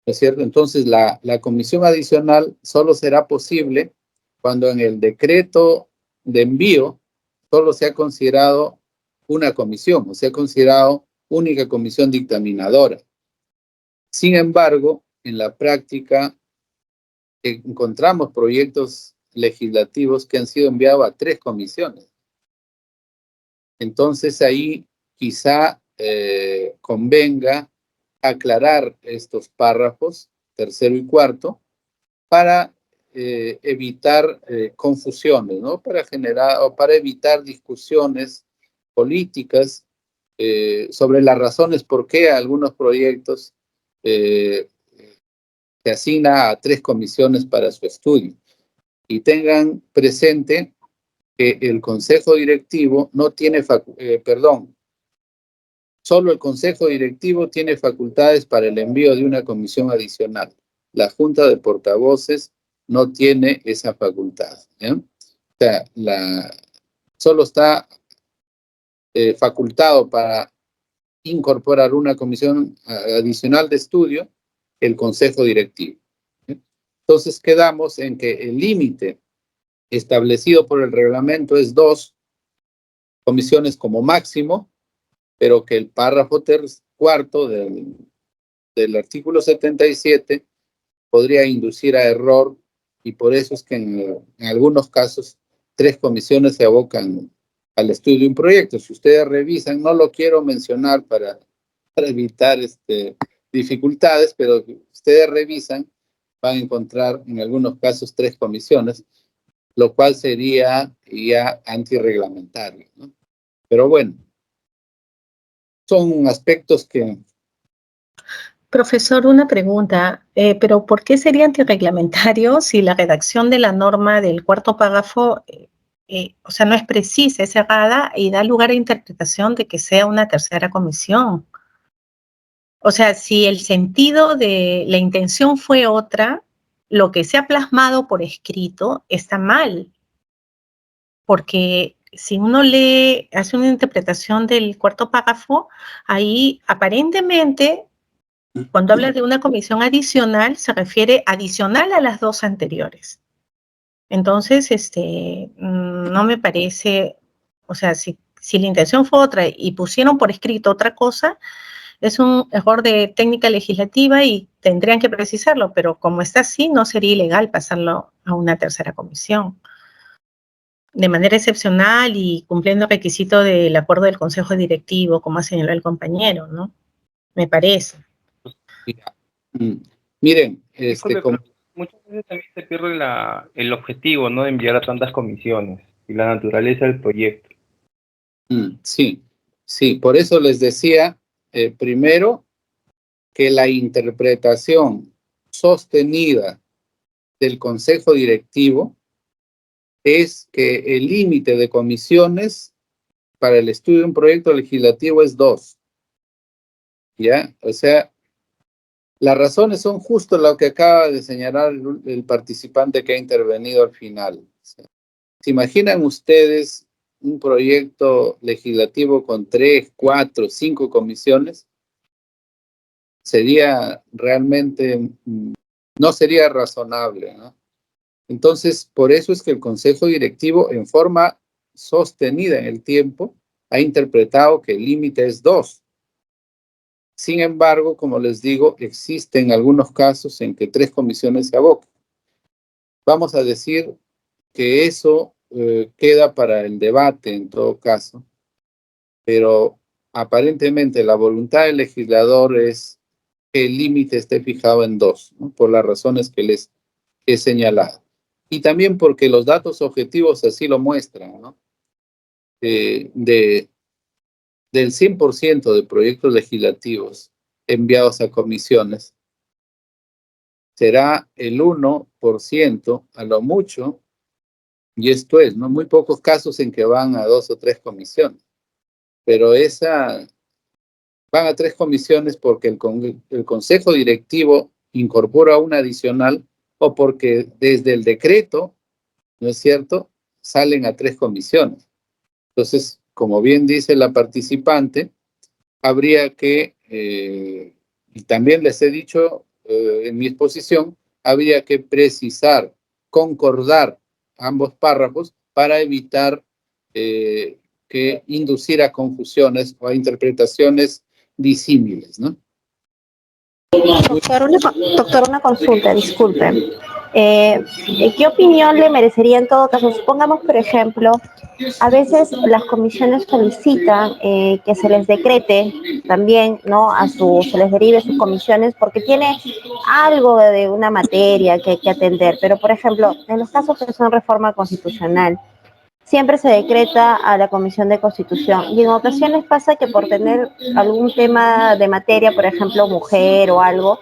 ¿no es cierto? Entonces, la comisión adicional solo será posible cuando en el decreto de envío solo se ha considerado una comisión, o se ha considerado única comisión dictaminadora. Sin embargo, en la práctica encontramos proyectos legislativos que han sido enviados a 3 comisiones. Entonces ahí quizá convenga aclarar estos párrafos, tercero y cuarto, para evitar confusiones, ¿no? Para generar o para evitar discusiones políticas, sobre las razones por qué algunos proyectos se asigna a 3 comisiones para su estudio. Y tengan presente que el Consejo Directivo no tiene, solo el Consejo Directivo tiene facultades para el envío de una comisión adicional. La Junta de Portavoces no tiene esa facultad, ¿ya? O sea, solo está facultado para incorporar una comisión adicional de estudio el Consejo Directivo. Entonces quedamos en que el límite establecido por el reglamento es 2 comisiones como máximo, pero que el párrafo cuarto del artículo 77 podría inducir a error, y por eso es que en algunos casos 3 comisiones se abocan al estudio de un proyecto. Si ustedes revisan, no lo quiero mencionar para evitar dificultades, pero si ustedes revisan, van a encontrar en algunos casos 3 comisiones, lo cual sería ya antirreglamentario, ¿no? Pero bueno, son aspectos que... Profesor, una pregunta, pero ¿por qué sería antirreglamentario si la redacción de la norma del cuarto párrafo, o sea, no es precisa, es errada y da lugar a interpretación de que sea una tercera comisión? O sea, si el sentido de la intención fue otra, lo que se ha plasmado por escrito está mal, porque si uno hace una interpretación del cuarto párrafo, ahí aparentemente, cuando habla de una comisión adicional, se refiere adicional a las 2 anteriores. Entonces, no me parece, o sea, si la intención fue otra y pusieron por escrito otra cosa, es un error de técnica legislativa y tendrían que precisarlo, pero como está así, no sería ilegal pasarlo a una tercera comisión. De manera excepcional y cumpliendo el requisito del acuerdo del Consejo Directivo, como ha señalado el compañero, ¿no? Me parece. Miren, Disculpe, pero muchas veces también se pierde el objetivo, ¿no?, de enviar a tantas comisiones y la naturaleza del proyecto. Sí, por eso les decía, primero, que la interpretación sostenida del Consejo Directivo es que el límite de comisiones para el estudio de un proyecto legislativo es 2. ¿Ya? O sea, las razones son justo lo que acaba de señalar el participante que ha intervenido al final. O sea, ¿se imaginan ustedes un proyecto legislativo con 3, 4, 5 comisiones? Sería realmente, no sería razonable, ¿no? Entonces, por eso es que el Consejo Directivo, en forma sostenida en el tiempo, ha interpretado que el límite es 2. Sin embargo, como les digo, existen algunos casos en que 3 comisiones se abocan. Vamos a decir que eso queda para el debate en todo caso, pero aparentemente la voluntad del legislador es que el límite esté fijado en 2, ¿no?, por las razones que les he señalado. Y también porque los datos objetivos así lo muestran, ¿no? Del 100% de proyectos legislativos enviados a comisiones, será el 1% a lo mucho, y esto es, ¿no?, muy pocos casos en que van a 2 o 3 comisiones, pero van a 3 comisiones porque el Consejo Directivo incorpora una adicional o porque desde el decreto, ¿no es cierto?, salen a 3 comisiones. Entonces, como bien dice la participante, habría que, y también les he dicho en mi exposición, habría que precisar, concordar ambos párrafos para evitar que inducir a confusiones o a interpretaciones disímiles, ¿no? Doctor, una consulta, disculpe. ¿Qué opinión le merecería en todo caso? Supongamos, por ejemplo, a veces las comisiones solicitan que se les decrete también, ¿no?, se les derive sus comisiones porque tiene algo de una materia que hay que atender. Pero, por ejemplo, en los casos que son reforma constitucional, siempre se decreta a la Comisión de Constitución. Y en ocasiones pasa que por tener algún tema de materia, por ejemplo, mujer o algo,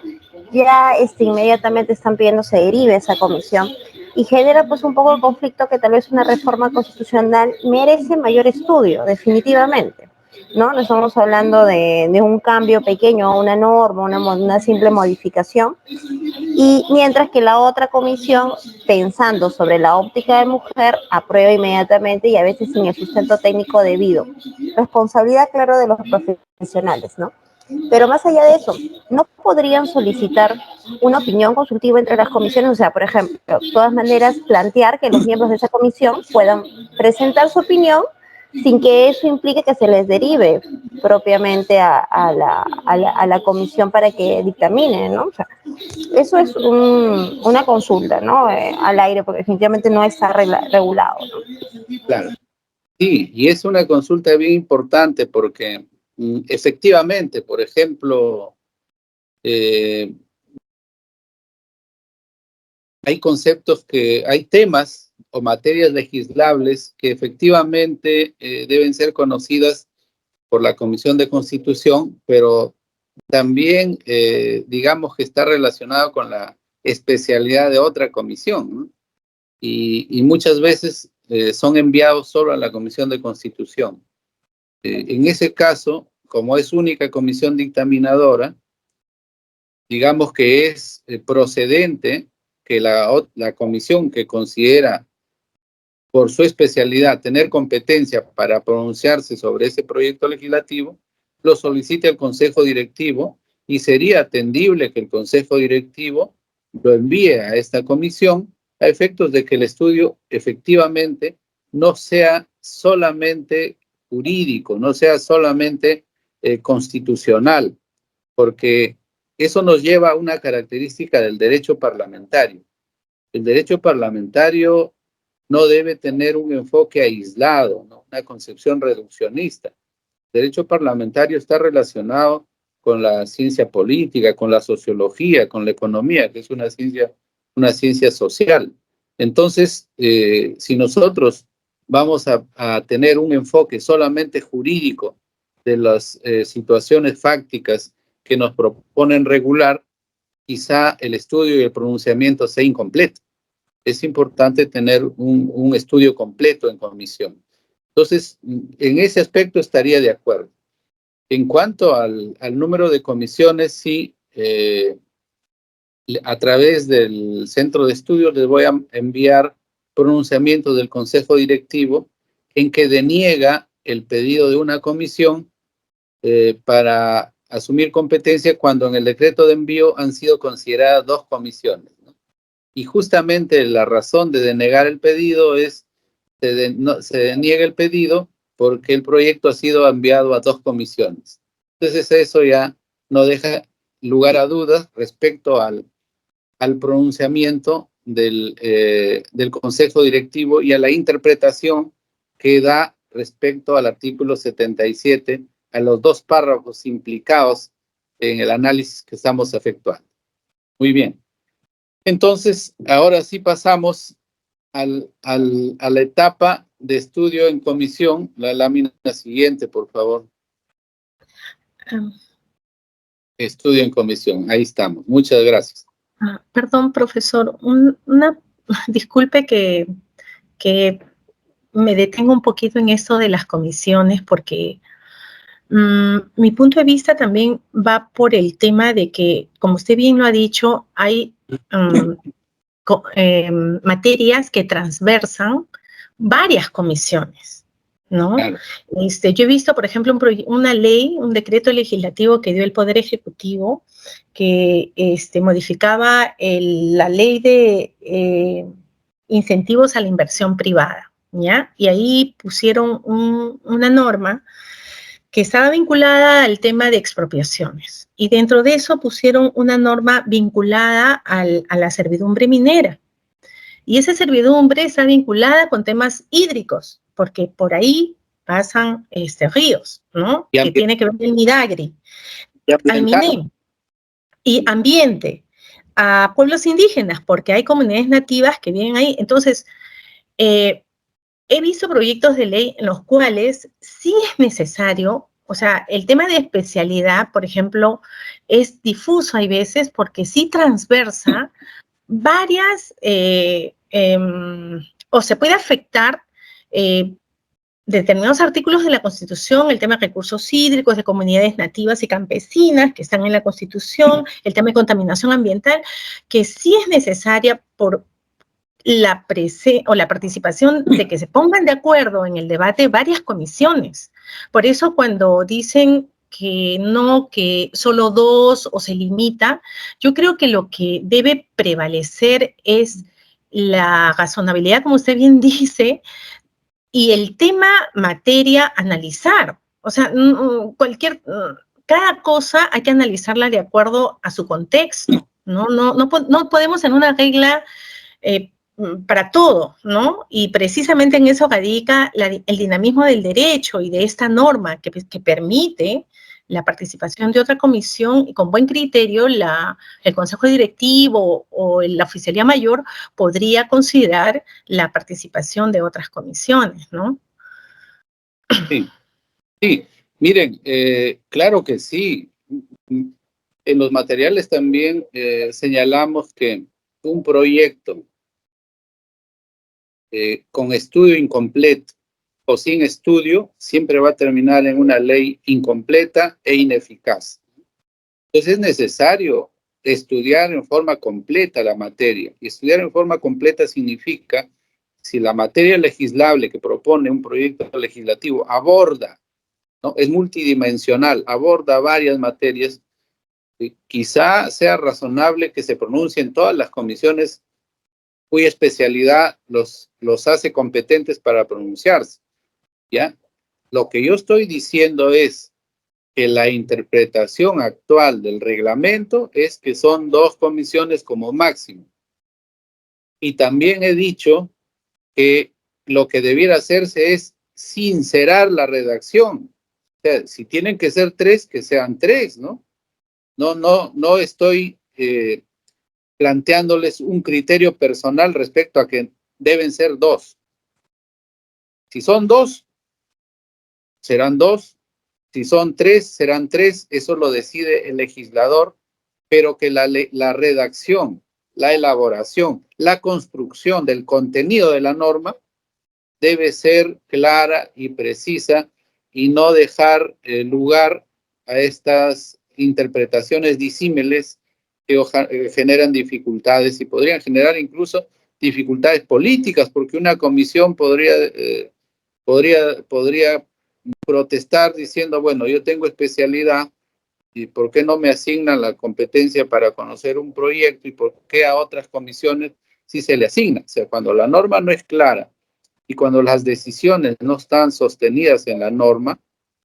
ya inmediatamente están pidiendo se derive esa comisión y genera pues un poco el conflicto que tal vez una reforma constitucional merece mayor estudio, definitivamente. No estamos hablando de un cambio pequeño, una norma, una simple modificación. Y mientras que la otra comisión, pensando sobre la óptica de mujer, aprueba inmediatamente y a veces sin el sustento técnico debido. Responsabilidad, claro, de los profesionales, ¿no? Pero más allá de eso, ¿no podrían solicitar una opinión consultiva entre las comisiones? O sea, por ejemplo, de todas maneras, plantear que los miembros de esa comisión puedan presentar su opinión sin que eso implique que se les derive propiamente a la comisión para que dictamine, ¿no? O sea, eso es una consulta, ¿no? Al aire, porque definitivamente no está regulado, ¿no? Claro. Sí, y es una consulta bien importante porque efectivamente, por ejemplo, hay conceptos hay temas o materias legislables que efectivamente deben ser conocidas por la Comisión de Constitución, pero también digamos que está relacionado con la especialidad de otra comisión, ¿no? Y muchas veces son enviados solo a la Comisión de Constitución. En ese caso, como es única comisión dictaminadora, digamos que es procedente que la comisión que considera por su especialidad tener competencia para pronunciarse sobre ese proyecto legislativo, lo solicite al Consejo Directivo y sería atendible que el Consejo Directivo lo envíe a esta comisión a efectos de que el estudio efectivamente no sea solamente jurídico, no sea solamente constitucional, porque eso nos lleva a una característica del derecho parlamentario. El derecho parlamentario no debe tener un enfoque aislado, ¿no? Una concepción reduccionista. El derecho parlamentario está relacionado con la ciencia política, con la sociología, con la economía, que es una ciencia social. Entonces, si nosotros vamos a tener un enfoque solamente jurídico de las situaciones fácticas que nos proponen regular, quizá el estudio y el pronunciamiento sea incompleto. Es importante tener un estudio completo en comisión. Entonces, en ese aspecto estaría de acuerdo. En cuanto al número de comisiones, sí, a través del centro de estudios les voy a enviar pronunciamientos del Consejo Directivo en que deniega el pedido de una comisión para asumir competencia cuando en el decreto de envío han sido consideradas 2 comisiones, ¿no? Y justamente la razón de denegar el pedido es, se deniega el pedido porque el proyecto ha sido enviado a 2 comisiones. Entonces eso ya no deja lugar a dudas respecto al pronunciamiento del Consejo Directivo y a la interpretación que da respecto al artículo 77, a los 2 párrafos implicados en el análisis que estamos efectuando. Muy bien. Entonces, ahora sí pasamos a la etapa de estudio en comisión. La lámina siguiente, por favor. Estudio en comisión. Ahí estamos. Muchas gracias. Perdón, profesor. Disculpe que me detengo un poquito en esto de las comisiones porque mi punto de vista también va por el tema de que, como usted bien lo ha dicho, hay materias que transversan varias comisiones, ¿no? Claro. Yo he visto, por ejemplo, una ley, un decreto legislativo que dio el Poder Ejecutivo que modificaba la ley de incentivos a la inversión privada, ¿ya? Y ahí pusieron una norma que estaba vinculada al tema de expropiaciones. Y dentro de eso pusieron una norma vinculada a la servidumbre minera. Y esa servidumbre está vinculada con temas hídricos, porque por ahí pasan ríos, ¿no? Que tiene que ver con el Midagri, al MINEM. Y ambiente, a pueblos indígenas, porque hay comunidades nativas que viven ahí. Entonces, he visto proyectos de ley en los cuales sí es necesario, o sea, el tema de especialidad, por ejemplo, es difuso hay veces porque sí transversa varias, o se puede afectar determinados artículos de la Constitución, el tema de recursos hídricos, de comunidades nativas y campesinas que están en la Constitución, el tema de contaminación ambiental, que sí es necesaria por la participación de que se pongan de acuerdo en el debate varias comisiones. Por eso cuando dicen que no, que solo 2 o se limita, yo creo que lo que debe prevalecer es la razonabilidad, como usted bien dice, y el tema materia analizar. O sea, cada cosa hay que analizarla de acuerdo a su contexto, ¿no? No podemos en una regla para todo, ¿no? Y precisamente en eso radica el dinamismo del derecho y de esta norma que permite la participación de otra comisión y con buen criterio el Consejo Directivo o la Oficialía Mayor podría considerar la participación de otras comisiones, ¿no? Sí, sí. Miren, claro que sí. En los materiales también señalamos que un proyecto con estudio incompleto o sin estudio siempre va a terminar en una ley incompleta e ineficaz. Entonces es necesario estudiar en forma completa la materia. Y estudiar en forma completa significa, si la materia legislable que propone un proyecto legislativo aborda, ¿no? Es multidimensional, aborda varias materias, quizá sea razonable que se pronuncien todas las comisiones cuya especialidad los hace competentes para pronunciarse, ¿ya? Lo que yo estoy diciendo es que la interpretación actual del reglamento es que son 2 comisiones como máximo. Y también he dicho que lo que debiera hacerse es sincerar la redacción. O sea, si tienen que ser 3, que sean 3, ¿no? No estoy planteándoles un criterio personal respecto a que deben ser 2. Si son 2, serán 2. Si son 3, serán 3. Eso lo decide el legislador, pero que la redacción, la elaboración, la construcción del contenido de la norma debe ser clara y precisa y no dejar lugar a estas interpretaciones disímiles que generan dificultades y podrían generar incluso dificultades políticas, porque una comisión podría protestar diciendo, bueno, yo tengo especialidad, ¿y por qué no me asignan la competencia para conocer un proyecto y por qué a otras comisiones sí se le asigna? O sea, cuando la norma no es clara y cuando las decisiones no están sostenidas en la norma,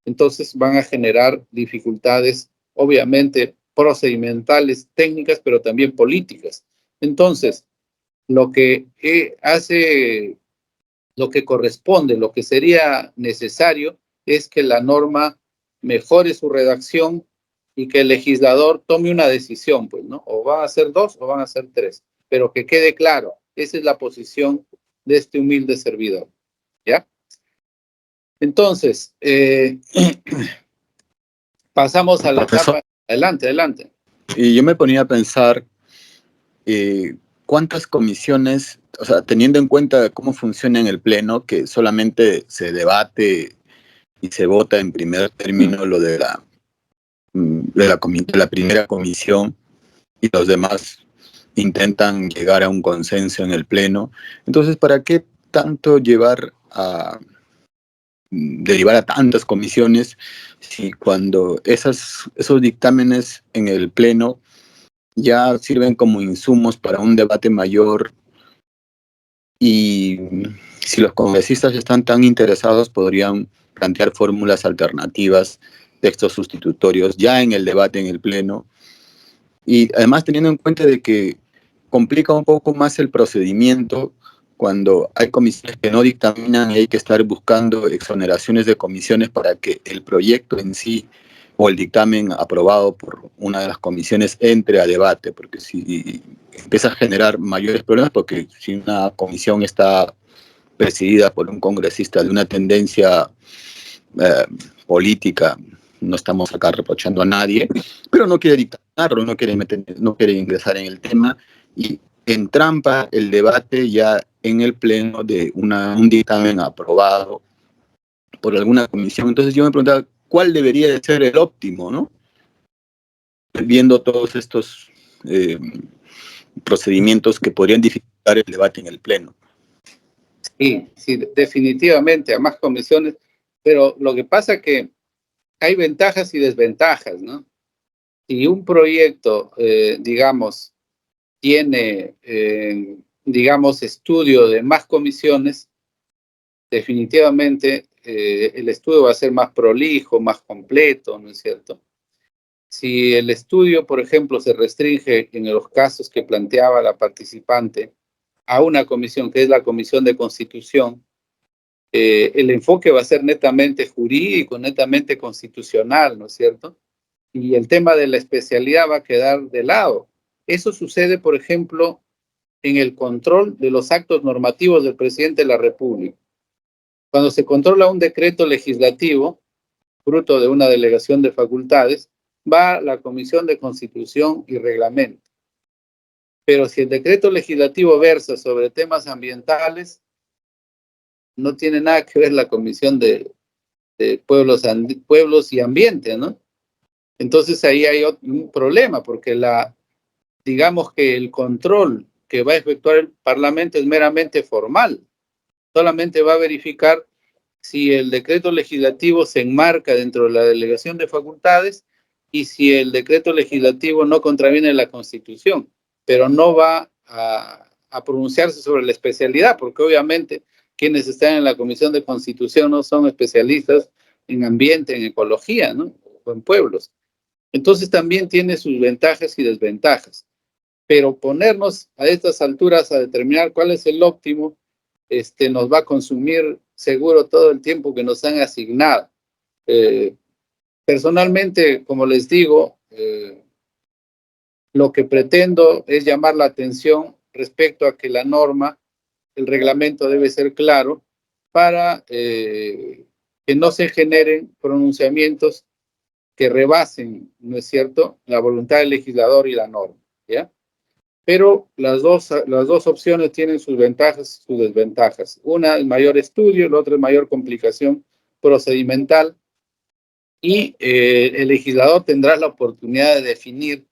entonces van a generar dificultades, obviamente procedimentales, técnicas, pero también políticas. Entonces, lo que corresponde, lo que sería necesario es que la norma mejore su redacción y que el legislador tome una decisión, pues, ¿no? O van a ser 2 o van a ser 3, pero que quede claro, esa es la posición de este humilde servidor, ¿ya? Entonces, pasamos a la etapa. Adelante. Y yo me ponía a pensar cuántas comisiones, o sea, teniendo en cuenta cómo funciona en el Pleno, que solamente se debate y se vota en primer término lo de la primera comisión y los demás intentan llegar a un consenso en el Pleno. Entonces, ¿para qué tanto derivar a tantas comisiones si cuando esos dictámenes en el Pleno ya sirven como insumos para un debate mayor? Y si los congresistas están tan interesados, podrían plantear fórmulas alternativas, textos sustitutorios, ya en el debate en el Pleno. Y además teniendo en cuenta de que complica un poco más el procedimiento cuando hay comisiones que no dictaminan y hay que estar buscando exoneraciones de comisiones para que el proyecto en sí o el dictamen aprobado por una de las comisiones entre a debate, porque si empieza a generar mayores problemas, porque si una comisión está presidida por un congresista de una tendencia política. No estamos acá reprochando a nadie, pero no quiere dictaminarlo, no quiere ingresar en el tema y entrampa el debate ya en el pleno de un dictamen aprobado por alguna comisión. Entonces yo me preguntaba, ¿cuál debería de ser el óptimo, no? Viendo todos estos procedimientos que podrían dificultar el debate en el pleno. Sí, definitivamente, a más comisiones, pero lo que pasa es que hay ventajas y desventajas, ¿no? Si un proyecto, digamos, tiene, digamos, estudio de más comisiones, definitivamente el estudio va a ser más prolijo, más completo, ¿no es cierto? Si el estudio, por ejemplo, se restringe en los casos que planteaba la participante a una comisión, que es la Comisión de Constitución, el enfoque va a ser netamente jurídico, netamente constitucional, ¿no es cierto? Y el tema de la especialidad va a quedar de lado. Eso sucede, por ejemplo, en el control de los actos normativos del presidente de la República. Cuando se controla un decreto legislativo, fruto de una delegación de facultades, va a la Comisión de Constitución y Reglamento. Pero si el decreto legislativo versa sobre temas ambientales, no tiene nada que ver la Comisión de Pueblos y Ambiente, ¿no? Entonces ahí hay un problema, porque digamos que el control que va a efectuar el Parlamento es meramente formal. Solamente va a verificar si el decreto legislativo se enmarca dentro de la delegación de facultades y si el decreto legislativo no contraviene la Constitución, pero no va a pronunciarse sobre la especialidad, porque obviamente quienes están en la Comisión de Constitución no son especialistas en ambiente, en ecología, ¿no? O en pueblos. Entonces también tiene sus ventajas y desventajas. Pero ponernos a estas alturas a determinar cuál es el óptimo, nos va a consumir seguro todo el tiempo que nos han asignado. Personalmente, como les digo, lo que pretendo es llamar la atención respecto a que la norma, el reglamento debe ser claro para que no se generen pronunciamientos que rebasen, ¿no es cierto?, la voluntad del legislador y la norma, ¿ya? Pero las dos opciones tienen sus ventajas y sus desventajas. Una es mayor estudio, la otra es mayor complicación procedimental, y el legislador tendrá la oportunidad de definir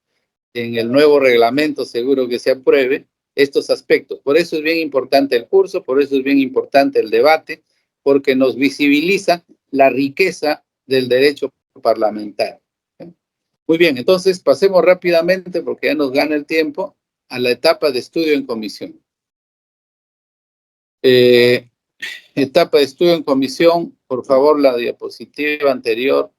en el nuevo reglamento, seguro que se apruebe, estos aspectos. Por eso es bien importante el curso, por eso es bien importante el debate, porque nos visibiliza la riqueza del derecho parlamentario. Muy bien, entonces pasemos rápidamente, porque ya nos gana el tiempo, a la etapa de estudio en comisión. Etapa de estudio en comisión, por favor, la diapositiva anterior.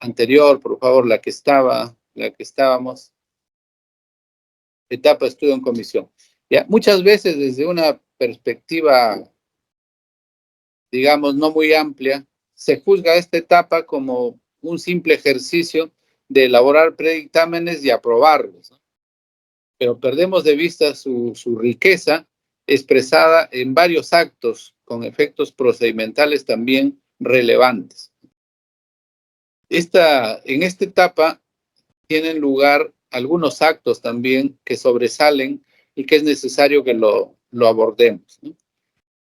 Anterior, por favor, la que estábamos. Etapa de estudio en comisión. Ya, muchas veces desde una perspectiva, digamos, no muy amplia, se juzga esta etapa como un simple ejercicio de elaborar predictámenes y aprobarlos, ¿no? Pero perdemos de vista su riqueza expresada en varios actos con efectos procedimentales también relevantes. En esta etapa tienen lugar algunos actos también que sobresalen y que es necesario que lo abordemos, ¿no?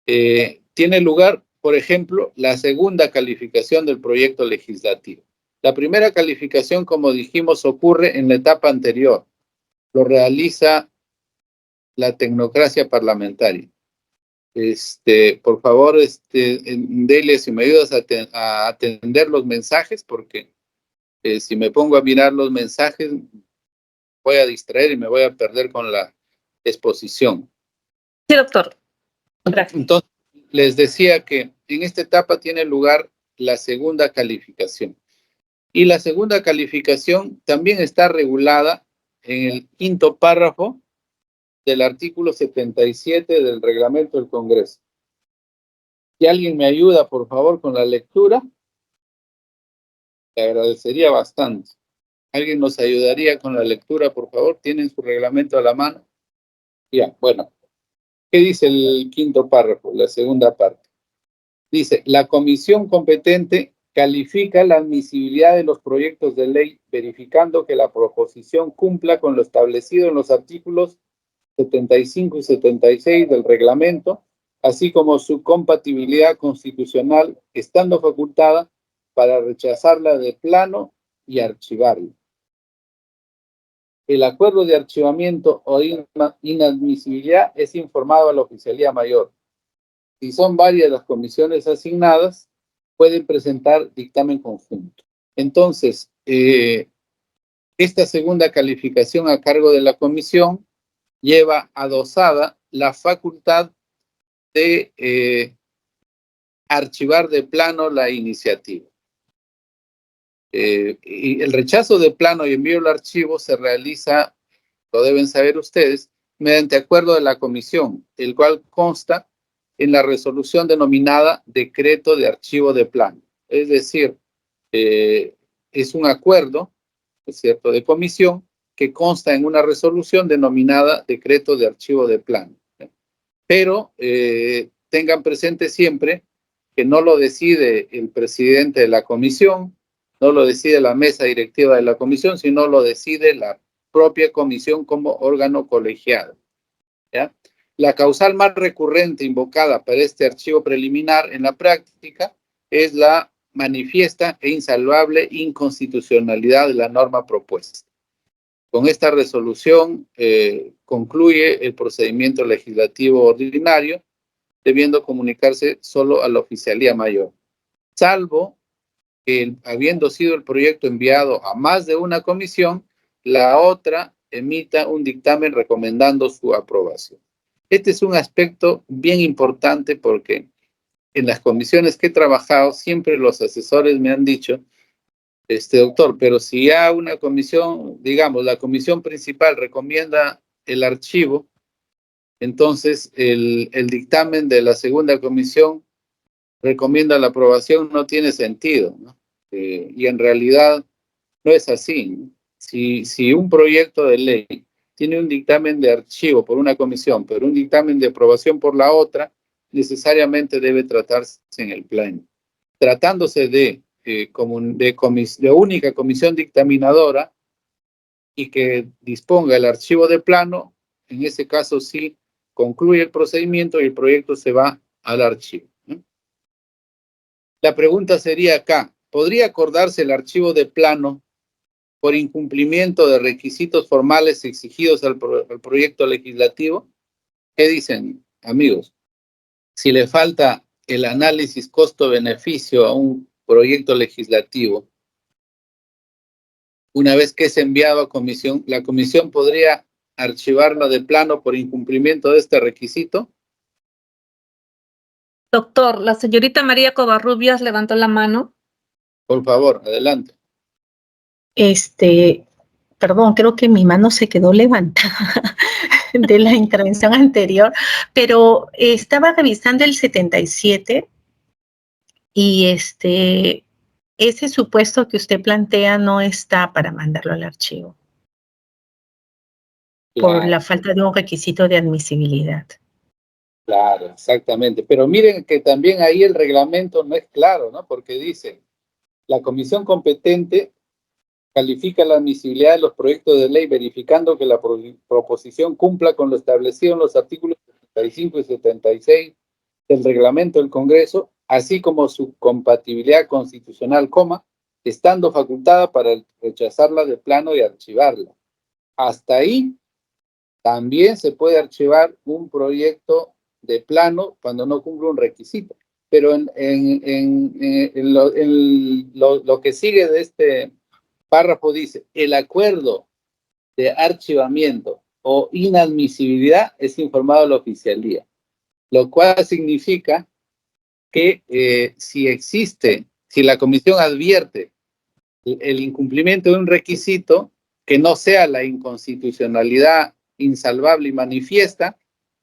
Tiene lugar, por ejemplo, la segunda calificación del proyecto legislativo. La primera calificación, como dijimos, ocurre en la etapa anterior. Lo realiza la tecnocracia parlamentaria. Por favor, Delia, si me ayudas a atender los mensajes, porque si me pongo a mirar los mensajes, voy a distraer y me voy a perder con la exposición. Sí, doctor. Gracias. Entonces, les decía que en esta etapa tiene lugar la segunda calificación. Y la segunda calificación también está regulada en el quinto párrafo del artículo 77 del reglamento del Congreso. Si alguien me ayuda, por favor, con la lectura, le agradecería bastante. ¿Alguien nos ayudaría con la lectura, por favor? ¿Tienen su reglamento a la mano? Ya, bueno. ¿Qué dice el quinto párrafo, la segunda parte? Dice, la comisión competente califica la admisibilidad de los proyectos de ley verificando que la proposición cumpla con lo establecido en los artículos 75 y 76 del reglamento, así como su compatibilidad constitucional, estando facultada para rechazarla de plano y archivarla. El acuerdo de archivamiento o inadmisibilidad es informado a la Oficialía Mayor. Si son varias las comisiones asignadas, pueden presentar dictamen conjunto. Entonces, esta segunda calificación a cargo de la comisión lleva adosada la facultad de archivar de plano la iniciativa. Y el rechazo de plano y envío al archivo se realiza, lo deben saber ustedes, mediante acuerdo de la comisión, el cual consta en la resolución denominada Decreto de Archivo de Plano. Es decir, es un acuerdo, es cierto, de comisión que consta en una resolución denominada Decreto de Archivo de Plano. Pero tengan presente siempre que no lo decide el presidente de la comisión, no lo decide la mesa directiva de la comisión, sino lo decide la propia comisión como órgano colegiado, ¿ya? La causal más recurrente invocada para este archivo preliminar en la práctica es la manifiesta e insalvable inconstitucionalidad de la norma propuesta. Con esta resolución concluye el procedimiento legislativo ordinario, debiendo comunicarse solo a la Oficialía Mayor, salvo que, habiendo sido el proyecto enviado a más de una comisión, la otra emita un dictamen recomendando su aprobación. Este es un aspecto bien importante porque en las comisiones que he trabajado, siempre los asesores me han dicho, doctor, pero si ya una comisión, digamos, la comisión principal recomienda el archivo, entonces el dictamen de la segunda comisión recomienda la aprobación, no tiene sentido, ¿no? Y en realidad no es así, ¿no? Si un proyecto de ley tiene un dictamen de archivo por una comisión, pero un dictamen de aprobación por la otra, necesariamente debe tratarse en el pleno. Tratándose de única comisión dictaminadora y que disponga el archivo de plano, en ese caso sí concluye el procedimiento y el proyecto se va al archivo, ¿no? La pregunta sería acá, ¿podría acordarse el archivo de plano por incumplimiento de requisitos formales exigidos al proyecto legislativo? ¿Qué dicen, amigos? Si le falta el análisis costo-beneficio a un proyecto legislativo, una vez que es enviado a comisión, ¿la comisión podría archivarlo de plano por incumplimiento de este requisito? Doctor, la señorita María Covarrubias levantó la mano. Por favor, adelante. Perdón, creo que mi mano se quedó levantada de la intervención anterior, pero estaba revisando el 77 y ese supuesto que usted plantea no está para mandarlo al archivo por la falta de un requisito de admisibilidad. Claro, exactamente. Pero miren que también ahí el reglamento no es claro, ¿no? Porque dice, la comisión competente califica la admisibilidad de los proyectos de ley verificando que la proposición cumpla con lo establecido en los artículos 75 y 76 del reglamento del Congreso, así como su compatibilidad constitucional, estando facultada para rechazarla de plano y archivarla. Hasta ahí también se puede archivar un proyecto de plano cuando no cumple un requisito. Pero lo que sigue de este párrafo dice, el acuerdo de archivamiento o inadmisibilidad es informado a la oficialía, lo cual significa que si la comisión advierte el incumplimiento de un requisito que no sea la inconstitucionalidad insalvable y manifiesta,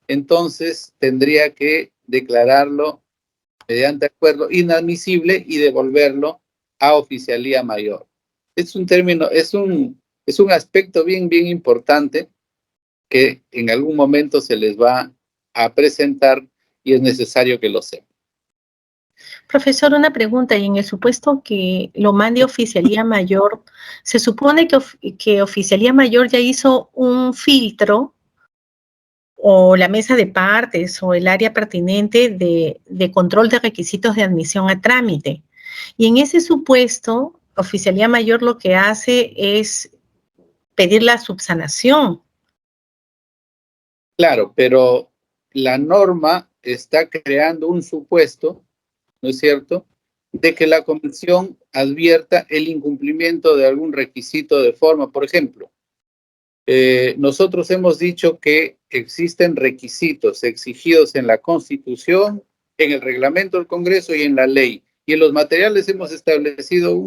entonces tendría que declararlo mediante acuerdo inadmisible y devolverlo a Oficialía Mayor. Es un término, es un aspecto bien importante que en algún momento se les va a presentar y es necesario que lo sepan. Profesor, una pregunta, y en el supuesto que lo mande Oficialía Mayor, ¿se supone que Oficialía Mayor ya hizo un filtro o la mesa de partes o el área pertinente de control de requisitos de admisión a trámite? Y en ese supuesto, Oficialía Mayor lo que hace es pedir la subsanación. Claro, pero la norma está creando un supuesto, ¿no es cierto?, de que la comisión advierta el incumplimiento de algún requisito de forma. Por ejemplo, nosotros hemos dicho que existen requisitos exigidos en la Constitución, en el reglamento del Congreso y en la ley. Y en los materiales hemos establecido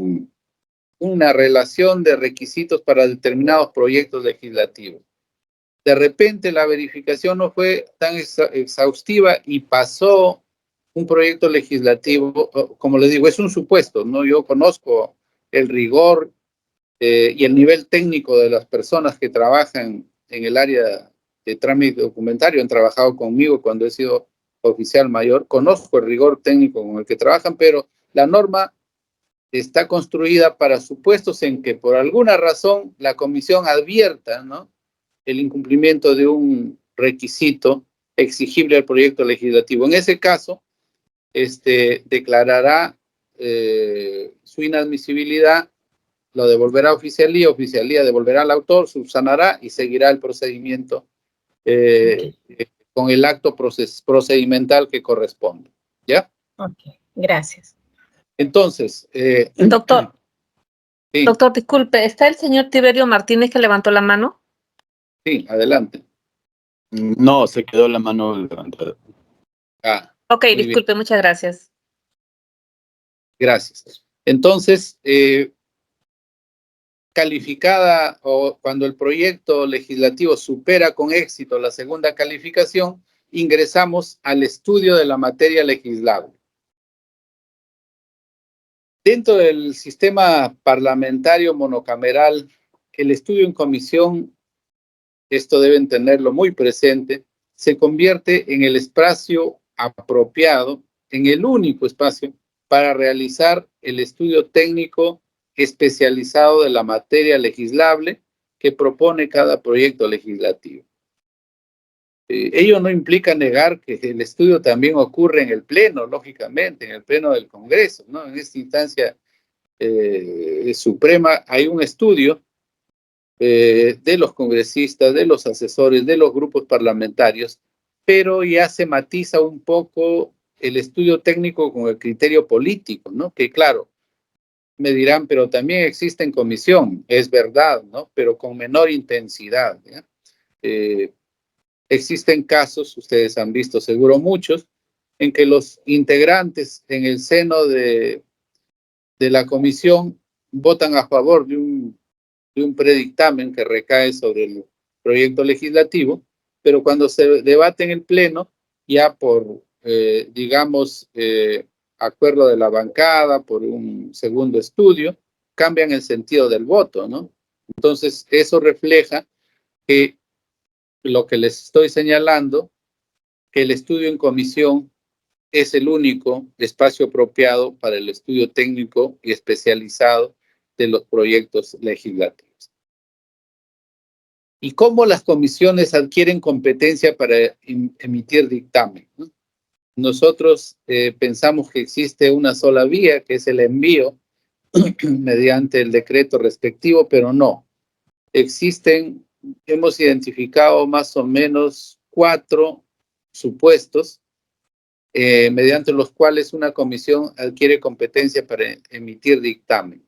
una relación de requisitos para determinados proyectos legislativos. De repente la verificación no fue tan exhaustiva y pasó un proyecto legislativo, como les digo, es un supuesto, ¿no? Yo conozco el rigor y el nivel técnico de las personas que trabajan en el área de trámite documentario, han trabajado conmigo cuando he sido oficial mayor, conozco el rigor técnico con el que trabajan, pero la norma está construida para supuestos en que por alguna razón la comisión advierta, ¿no?, el incumplimiento de un requisito exigible al proyecto legislativo. En ese caso, declarará su inadmisibilidad, lo devolverá a oficialía devolverá al autor, subsanará y seguirá el procedimiento con el acto procedimental que corresponde. ¿Ya? Ok, gracias. Entonces, Doctor, sí, doctor, disculpe, ¿está el señor Tiberio Martínez que levantó la mano? sí, adelante. No, se quedó la mano levantada. Ah, Ok, muy bien. disculpe, muchas gracias. Gracias. Entonces, calificada o cuando el proyecto legislativo supera con éxito la segunda calificación, ingresamos al estudio de la materia legislable. Dentro del sistema parlamentario monocameral, el estudio en comisión, esto deben tenerlo muy presente, se convierte en el espacio apropiado, en el único espacio para realizar el estudio técnico especializado de la materia legislable que propone cada proyecto legislativo. Ello no implica negar que el estudio también ocurre en el Pleno, lógicamente, en el Pleno del Congreso, ¿no? En esta instancia suprema hay un estudio de los congresistas, de los asesores, de los grupos parlamentarios, pero ya se matiza un poco el estudio técnico con el criterio político, ¿no? Que claro, me dirán, pero también existe en comisión, es verdad, ¿no? Pero con menor intensidad, ¿ya? Existen casos, ustedes han visto seguro muchos, en que los integrantes en el seno de la comisión votan a favor de un predictamen que recae sobre el proyecto legislativo, pero cuando se debate en el Pleno, ya por, digamos, acuerdo de la bancada, por un segundo estudio, cambian el sentido del voto, ¿no? Entonces, eso refleja que lo que les estoy señalando, que el estudio en comisión es el único espacio apropiado para el estudio técnico y especializado de los proyectos legislativos. ¿Y cómo las comisiones adquieren competencia para emitir dictamen, ¿no? Nosotros pensamos que existe una sola vía, que es el envío mediante el decreto respectivo, pero no. Existen, hemos identificado más o menos 4 supuestos mediante los cuales una comisión adquiere competencia para emitir dictamen.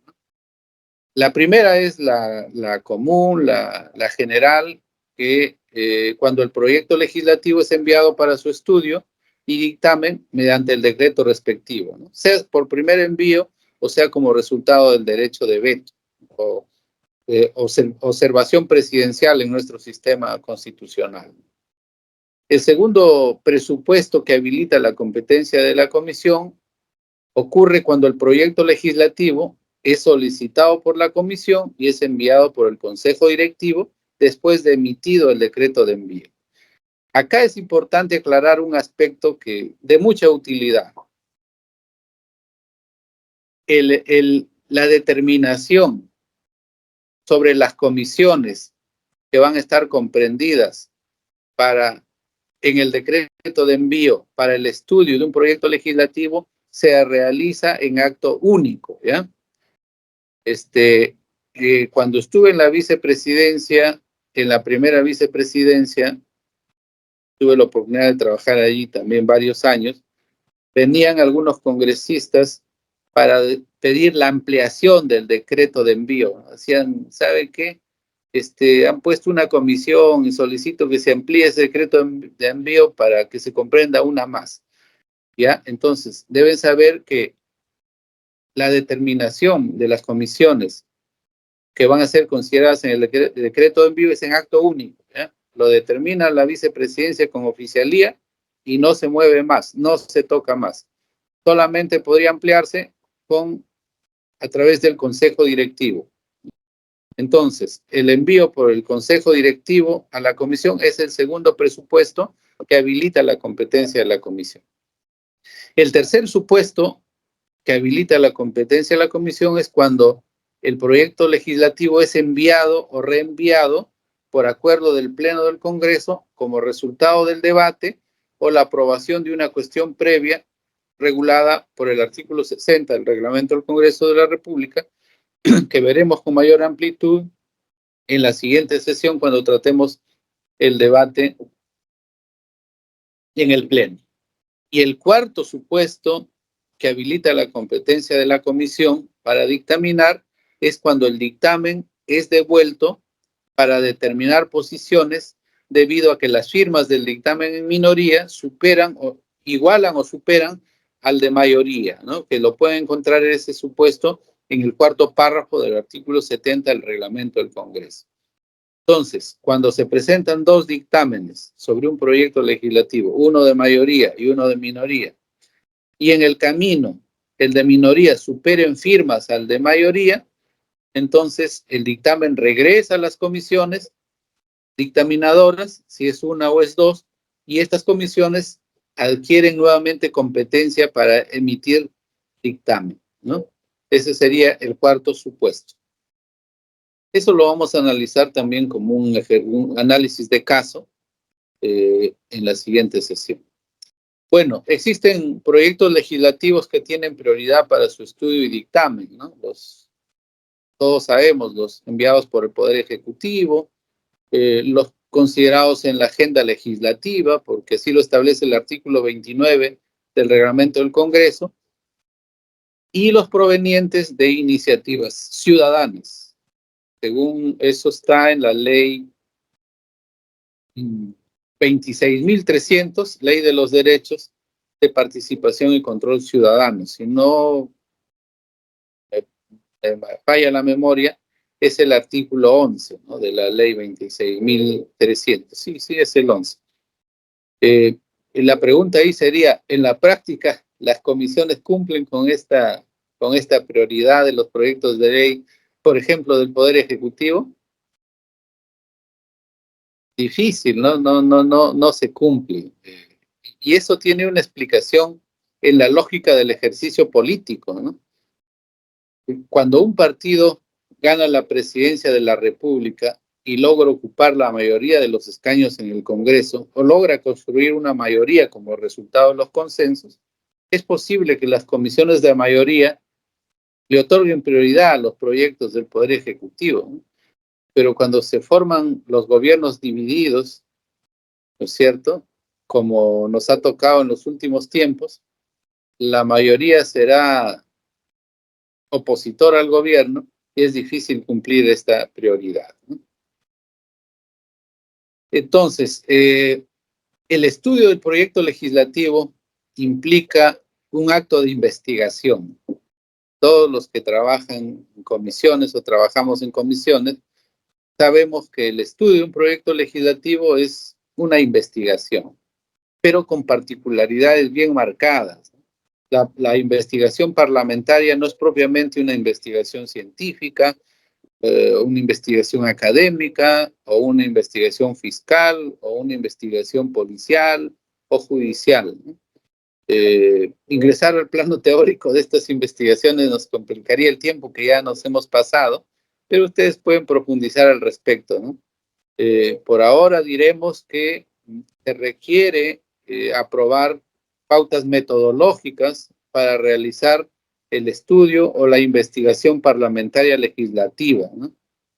La primera es la común, la general, que cuando el proyecto legislativo es enviado para su estudio y dictamen mediante el decreto respectivo, ¿no? Sea por primer envío o sea como resultado del derecho de veto o observación presidencial en nuestro sistema constitucional. El segundo presupuesto que habilita la competencia de la comisión ocurre cuando el proyecto legislativo es solicitado por la comisión y es enviado por el Consejo Directivo después de emitido el decreto de envío. Acá es importante aclarar un aspecto de mucha utilidad. La determinación sobre las comisiones que van a estar comprendidas en el decreto de envío para el estudio de un proyecto legislativo se realiza en acto único, ¿ya? Cuando estuve en la vicepresidencia, en la primera vicepresidencia, tuve la oportunidad de trabajar allí también varios años, venían algunos congresistas para pedir la ampliación del decreto de envío. Hacían, ¿sabe qué? Han puesto una comisión y solicito que se amplíe ese decreto de envío para que se comprenda una más. ¿Ya? Entonces, deben saber que la determinación de las comisiones que van a ser consideradas en el decreto de envío es en acto único, ¿ya? Lo determina la vicepresidencia con oficialía y no se mueve más, no se toca más. Solamente podría ampliarse a través del Consejo Directivo. Entonces, el envío por el Consejo Directivo a la Comisión es el segundo presupuesto que habilita la competencia de la Comisión. El tercer supuesto que habilita la competencia de la Comisión es cuando el proyecto legislativo es enviado o reenviado por acuerdo del Pleno del Congreso como resultado del debate o la aprobación de una cuestión previa regulada por el artículo 60 del Reglamento del Congreso de la República, que veremos con mayor amplitud en la siguiente sesión cuando tratemos el debate en el Pleno. Y el cuarto supuesto que habilita la competencia de la Comisión para dictaminar es cuando el dictamen es devuelto para determinar posiciones debido a que las firmas del dictamen en minoría igualan o superan al de mayoría, ¿no? Que lo pueden encontrar en ese supuesto en el cuarto párrafo del artículo 70 del Reglamento del Congreso. Entonces, cuando se presentan dos dictámenes sobre un proyecto legislativo, uno de mayoría y uno de minoría, y en el camino el de minoría supera en firmas al de mayoría, entonces el dictamen regresa a las comisiones dictaminadoras, si es una o es dos, y estas comisiones adquieren nuevamente competencia para emitir dictamen, ¿no? Ese sería el cuarto supuesto. Eso lo vamos a analizar también como un análisis de caso en la siguiente sesión. Bueno, existen proyectos legislativos que tienen prioridad para su estudio y dictamen, ¿no? Todos sabemos, los enviados por el Poder Ejecutivo, los considerados en la agenda legislativa, porque así lo establece el artículo 29 del Reglamento del Congreso, y los provenientes de iniciativas ciudadanas. Según eso está en la ley 26.300, Ley de los Derechos de Participación y Control Ciudadano. Si no falla la memoria, es el artículo 11, ¿no? De la ley 26.300. Sí, es el 11. La pregunta ahí sería, ¿en la práctica las comisiones cumplen con esta prioridad de los proyectos de ley, por ejemplo, del Poder Ejecutivo? Difícil, no se cumple. Y eso tiene una explicación en la lógica del ejercicio político, ¿no? Cuando un partido gana la presidencia de la República y logra ocupar la mayoría de los escaños en el Congreso o logra construir una mayoría como resultado de los consensos, es posible que las comisiones de mayoría le otorguen prioridad a los proyectos del Poder Ejecutivo, ¿no? Pero cuando se forman los gobiernos divididos, ¿no es cierto?, como nos ha tocado en los últimos tiempos, la mayoría será opositora al gobierno y es difícil cumplir esta prioridad, ¿no? Entonces, el estudio del proyecto legislativo implica un acto de investigación. Todos los que trabajan en comisiones o trabajamos en comisiones sabemos que el estudio de un proyecto legislativo es una investigación, pero con particularidades bien marcadas. La investigación parlamentaria no es propiamente una investigación científica, una investigación académica, o una investigación fiscal, o una investigación policial o judicial, ¿no? Ingresar al plano teórico de estas investigaciones nos complicaría el tiempo que ya nos hemos pasado, pero ustedes pueden profundizar al respecto, ¿no? Por ahora diremos que se requiere aprobar pautas metodológicas para realizar el estudio o la investigación parlamentaria legislativa, ¿no?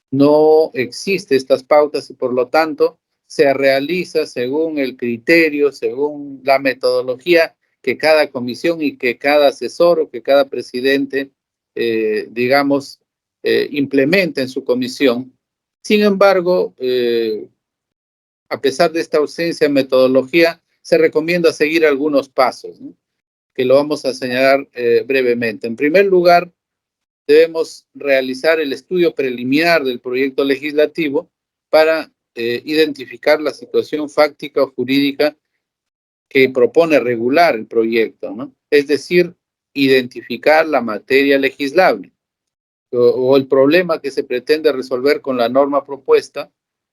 No existen estas pautas y por lo tanto se realiza según el criterio, según la metodología que cada comisión y que cada asesor o que cada presidente, digamos, implemente en su comisión. Sin embargo, a pesar de esta ausencia de metodología, se recomienda seguir algunos pasos, ¿no? Que lo vamos a señalar brevemente. En primer lugar, debemos realizar el estudio preliminar del proyecto legislativo para identificar la situación fáctica o jurídica que propone regular el proyecto, ¿no? Es decir, identificar la materia legislable o el problema que se pretende resolver con la norma propuesta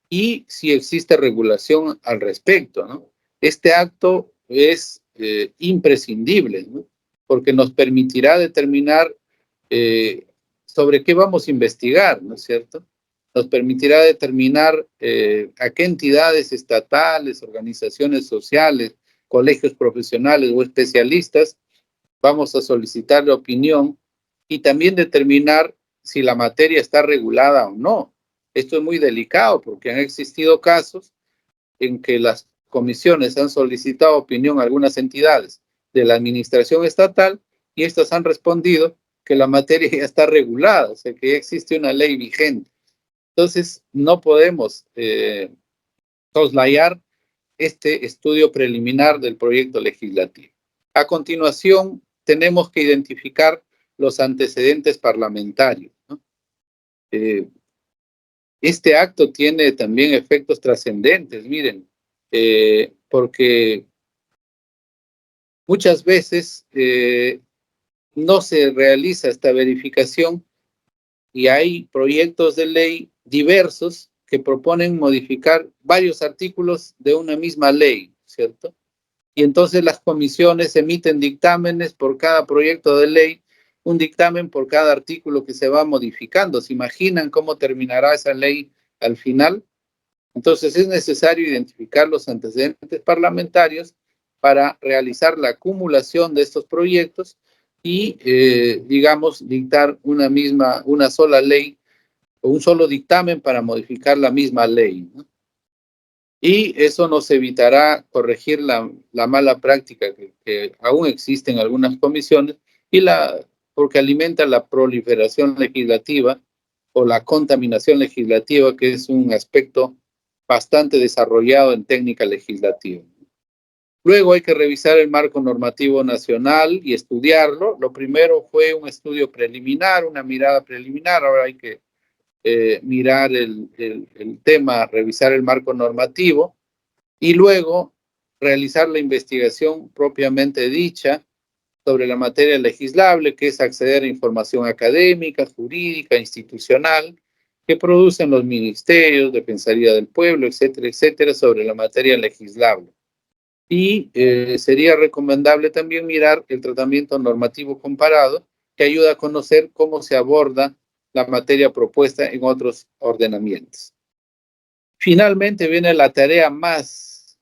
y si existe regulación al respecto, ¿no? Este acto es imprescindible, ¿no? Porque nos permitirá determinar sobre qué vamos a investigar, ¿no es cierto? Nos permitirá determinar a qué entidades estatales, organizaciones sociales, colegios profesionales o especialistas vamos a solicitar la opinión y también determinar si la materia está regulada o no. Esto es muy delicado porque han existido casos en que las comisiones han solicitado opinión a algunas entidades de la administración estatal y estas han respondido que la materia ya está regulada, o sea que ya existe una ley vigente. Entonces, no podemos soslayar este estudio preliminar del proyecto legislativo. A continuación, tenemos que identificar los antecedentes parlamentarios, ¿no? Este acto tiene también efectos trascendentes, miren, porque muchas veces no se realiza esta verificación y hay proyectos de ley diversos que proponen modificar varios artículos de una misma ley, ¿cierto? Y entonces las comisiones emiten dictámenes por cada proyecto de ley, un dictamen por cada artículo que se va modificando. ¿Se imaginan cómo terminará esa ley al final? Entonces es necesario identificar los antecedentes parlamentarios para realizar la acumulación de estos proyectos y, digamos, dictar una sola ley o un solo dictamen para modificar la misma ley, ¿no? Y eso nos evitará corregir la mala práctica que aún existe en algunas comisiones porque alimenta la proliferación legislativa o la contaminación legislativa, que es un aspecto bastante desarrollado en técnica legislativa. Luego hay que revisar el marco normativo nacional y estudiarlo. Lo primero fue un estudio preliminar, una mirada preliminar. Ahora hay que mirar el tema, revisar el marco normativo y luego realizar la investigación propiamente dicha sobre la materia legislable, que es acceder a información académica, jurídica, institucional, que producen los ministerios, Defensoría del Pueblo, etcétera, etcétera, sobre la materia legislable. Y sería recomendable también mirar el tratamiento normativo comparado, que ayuda a conocer cómo se aborda la materia propuesta en otros ordenamientos. Finalmente viene la tarea más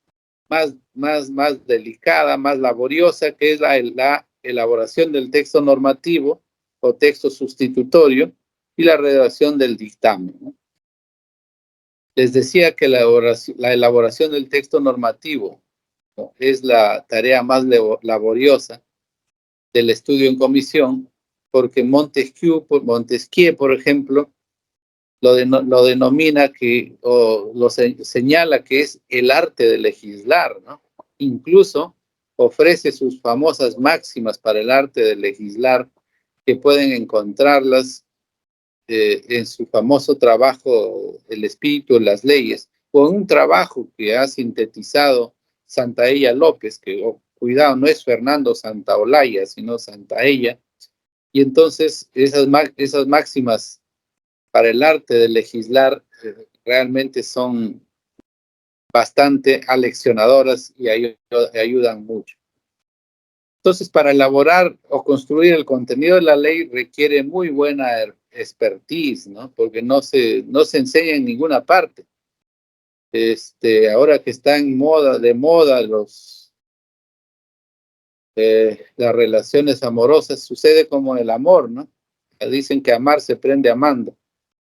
delicada, más laboriosa, que es la elaboración del texto normativo o texto sustitutorio y la redacción del dictamen, ¿no? Les decía que la elaboración del texto normativo, ¿no?, es la tarea más laboriosa del estudio en comisión, porque Montesquieu, por ejemplo, lo denomina o lo señala que es el arte de legislar, ¿no? Incluso ofrece sus famosas máximas para el arte de legislar, que pueden encontrarlas en su famoso trabajo El espíritu de las leyes, o en un trabajo que ha sintetizado Santaella López, que, cuidado, no es Fernando Santaolalla, sino Santaella. Y entonces esas máximas para el arte de legislar realmente son bastante aleccionadoras y ayudan mucho. Entonces, para elaborar o construir el contenido de la ley requiere muy buena expertise, ¿no? Porque no se enseña en ninguna parte. Ahora que está de moda las relaciones amorosas, sucede como el amor, ¿no? Dicen que amar se aprende amando.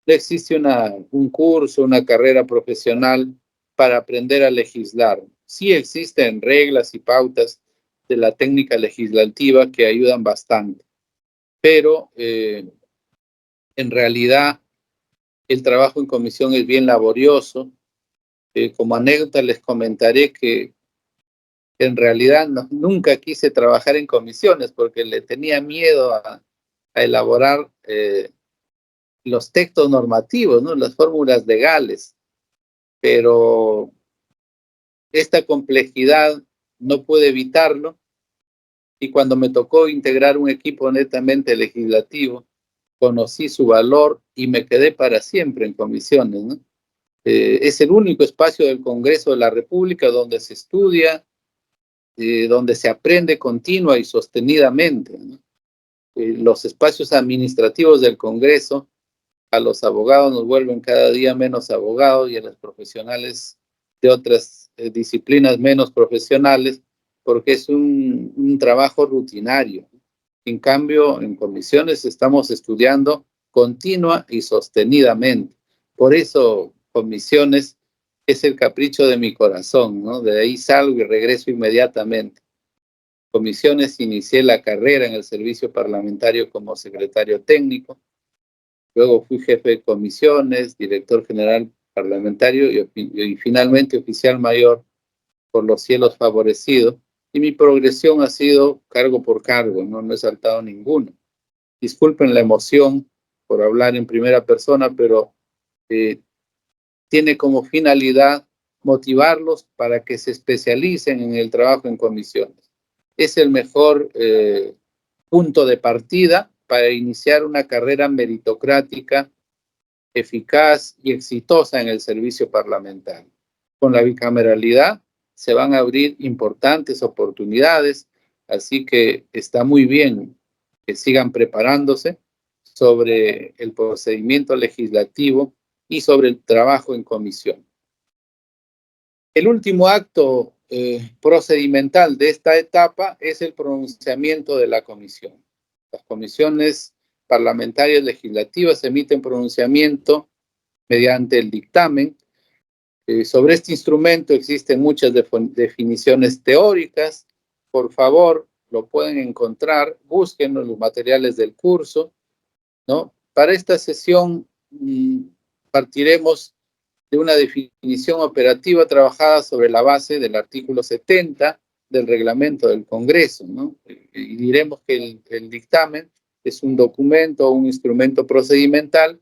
No existe un curso, una carrera profesional para aprender a legislar. Sí existen reglas y pautas de la técnica legislativa que ayudan bastante, pero en realidad el trabajo en comisión es bien laborioso. Como anécdota les comentaré que en realidad nunca quise trabajar en comisiones porque le tenía miedo a elaborar los textos normativos, ¿no? Las fórmulas legales, pero esta complejidad no pude evitarlo y cuando me tocó integrar un equipo netamente legislativo, conocí su valor y me quedé para siempre en comisiones, ¿no? Es el único espacio del Congreso de la República donde se estudia, donde se aprende continua y sostenidamente, ¿no? Los espacios administrativos del Congreso a los abogados nos vuelven cada día menos abogados y a los profesionales de otras disciplinas menos profesionales, porque es un trabajo rutinario. En cambio, en comisiones estamos estudiando continua y sostenidamente. Por eso, comisiones es el capricho de mi corazón, ¿no? De ahí salgo y regreso inmediatamente. Comisiones inicié la carrera en el servicio parlamentario como secretario técnico. Luego fui jefe de comisiones, director general parlamentario y finalmente oficial mayor por los cielos favorecidos. Y mi progresión ha sido cargo por cargo, no he saltado ninguno. Disculpen la emoción por hablar en primera persona, pero tiene como finalidad motivarlos para que se especialicen en el trabajo en comisiones. Es el mejor punto de partida para iniciar una carrera meritocrática, eficaz y exitosa en el servicio parlamentario. Con la bicameralidad se van a abrir importantes oportunidades, así que está muy bien que sigan preparándose sobre el procedimiento legislativo y sobre el trabajo en comisión. El último acto procedimental de esta etapa es el pronunciamiento de la comisión. Las comisiones parlamentarias legislativas emiten pronunciamiento mediante el dictamen. Sobre este instrumento existen muchas definiciones teóricas. Por favor, lo pueden encontrar, búsquenlo en los materiales del curso, ¿no? Para esta sesión partiremos de una definición operativa trabajada sobre la base del artículo 70 del reglamento del Congreso, ¿no? Y diremos que el dictamen es un documento o un instrumento procedimental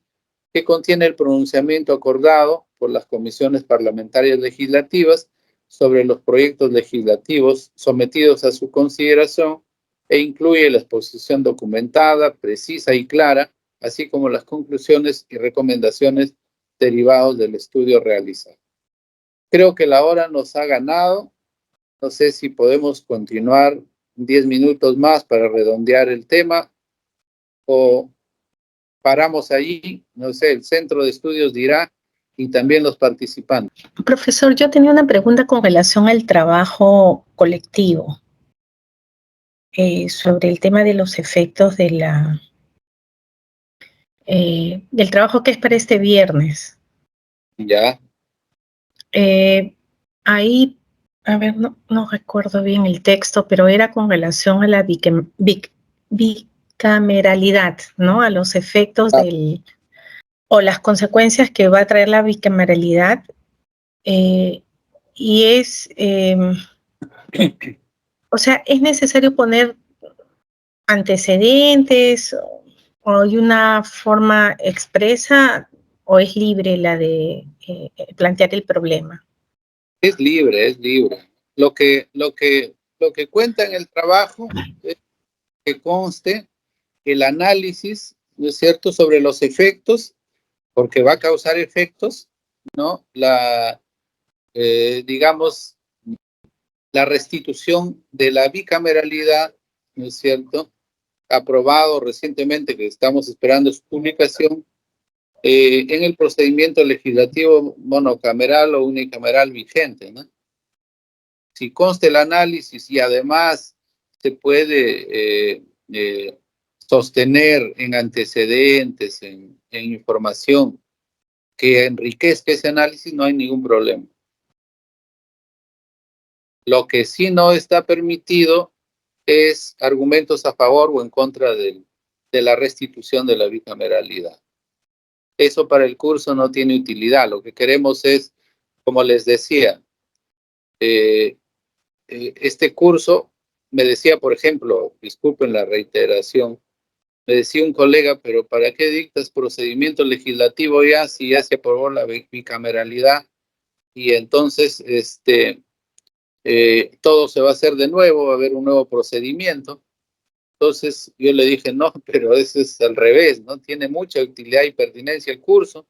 que contiene el pronunciamiento acordado por las comisiones parlamentarias legislativas sobre los proyectos legislativos sometidos a su consideración e incluye la exposición documentada, precisa y clara, así como las conclusiones y recomendaciones derivados del estudio realizado. Creo que la hora nos ha ganado. No sé si podemos continuar 10 minutos más para redondear el tema o paramos allí, no sé, el centro de estudios dirá y también los participantes. Profesor, yo tenía una pregunta con relación al trabajo colectivo, sobre el tema de los efectos de del trabajo que es para este viernes. Ya. Ahí, a ver, no recuerdo bien el texto, pero era con relación a la bicameralidad, ¿no? A los efectos o las consecuencias que va a traer la bicameralidad. Y es, o sea, ¿es necesario poner antecedentes o hay una forma expresa o es libre la de plantear el problema? Es libre, es libre. Lo que cuenta en el trabajo es que conste el análisis, ¿no es cierto?, sobre los efectos porque va a causar efectos, ¿no? Digamos, la restitución de la bicameralidad, ¿no es cierto?, aprobado recientemente, que estamos esperando su publicación, en el procedimiento legislativo monocameral o unicameral vigente, ¿no? Si consta el análisis y además se puede sostener en antecedentes, en información que enriquezca ese análisis, no hay ningún problema. Lo que sí no está permitido es argumentos a favor o en contra de la restitución de la bicameralidad. Eso para el curso no tiene utilidad. Lo que queremos es, como les decía, este curso, me decía, por ejemplo, disculpen la reiteración, me decía un colega, pero ¿para qué dictas procedimiento legislativo ya si ya se aprobó la bicameralidad? Y entonces todo se va a hacer de nuevo, va a haber un nuevo procedimiento. Entonces yo le dije, no, pero eso es al revés, ¿no? Tiene mucha utilidad y pertinencia el curso,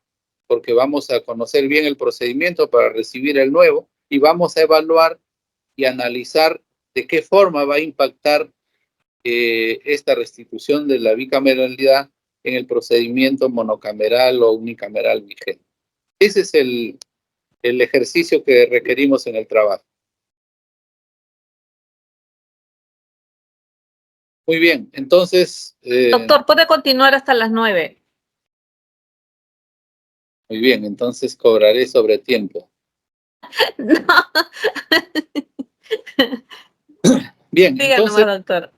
porque vamos a conocer bien el procedimiento para recibir el nuevo y vamos a evaluar y analizar de qué forma va a impactar esta restitución de la bicameralidad en el procedimiento monocameral o unicameral vigente. Ese es el ejercicio que requerimos en el trabajo. Muy bien, entonces... Doctor, puede continuar hasta las 9. Muy bien, entonces cobraré sobre tiempo. No. Bien, Dígame, entonces... doctor.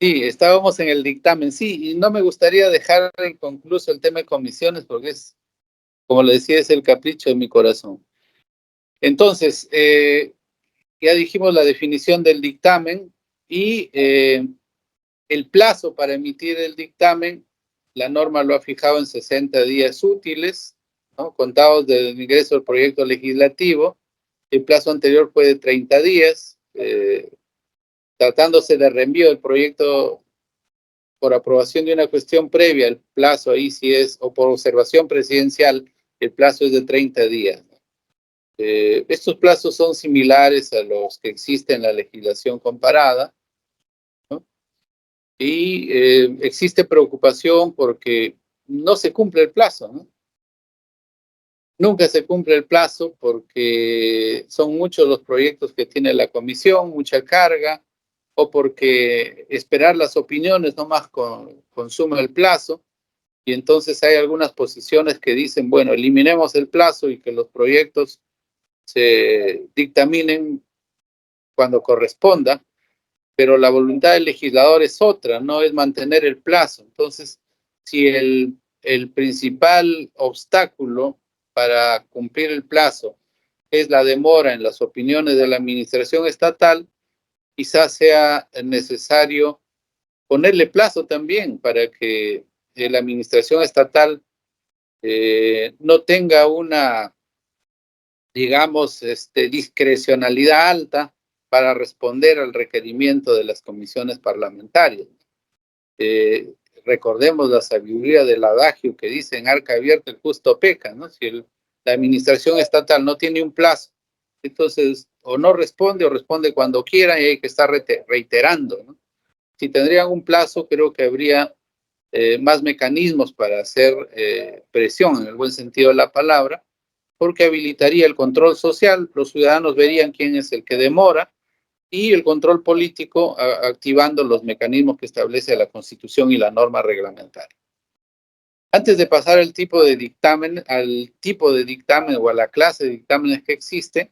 Sí, estábamos en el dictamen, sí, y no me gustaría dejar inconcluso el tema de comisiones porque es, como le decía, es el capricho de mi corazón. Entonces, ya dijimos la definición del dictamen y el plazo para emitir el dictamen, la norma lo ha fijado en 60 días útiles, ¿no?, contados del ingreso del proyecto legislativo. El plazo anterior fue de 30 días, tratándose de reenvío del proyecto por aprobación de una cuestión previa, el plazo ahí sí es, o por observación presidencial, el plazo es de 30 días. Estos plazos son similares a los que existen en la legislación comparada, ¿no? Y existe preocupación porque no se cumple el plazo, ¿no? Nunca se cumple el plazo porque son muchos los proyectos que tiene la comisión, mucha carga, o porque esperar las opiniones nomás consume el plazo, y entonces hay algunas posiciones que dicen, bueno, eliminemos el plazo y que los proyectos se dictaminen cuando corresponda, pero la voluntad del legislador es otra, no es mantener el plazo. Entonces, si el principal obstáculo para cumplir el plazo es la demora en las opiniones de la administración estatal, quizás sea necesario ponerle plazo también para que la administración estatal no tenga una, digamos, discrecionalidad alta para responder al requerimiento de las comisiones parlamentarias. Recordemos la sabiduría del adagio que dice: en arca abierta el justo peca, ¿no? Si la administración estatal no tiene un plazo, entonces o no responde o responde cuando quiera y hay que estar reiterando, ¿no? Si tendrían un plazo, creo que habría más mecanismos para hacer presión, en el buen sentido de la palabra, porque habilitaría el control social, los ciudadanos verían quién es el que demora, y el control político activando los mecanismos que establece la Constitución y la norma reglamentaria. Antes de pasar al tipo de dictamen o a la clase de dictámenes que existe,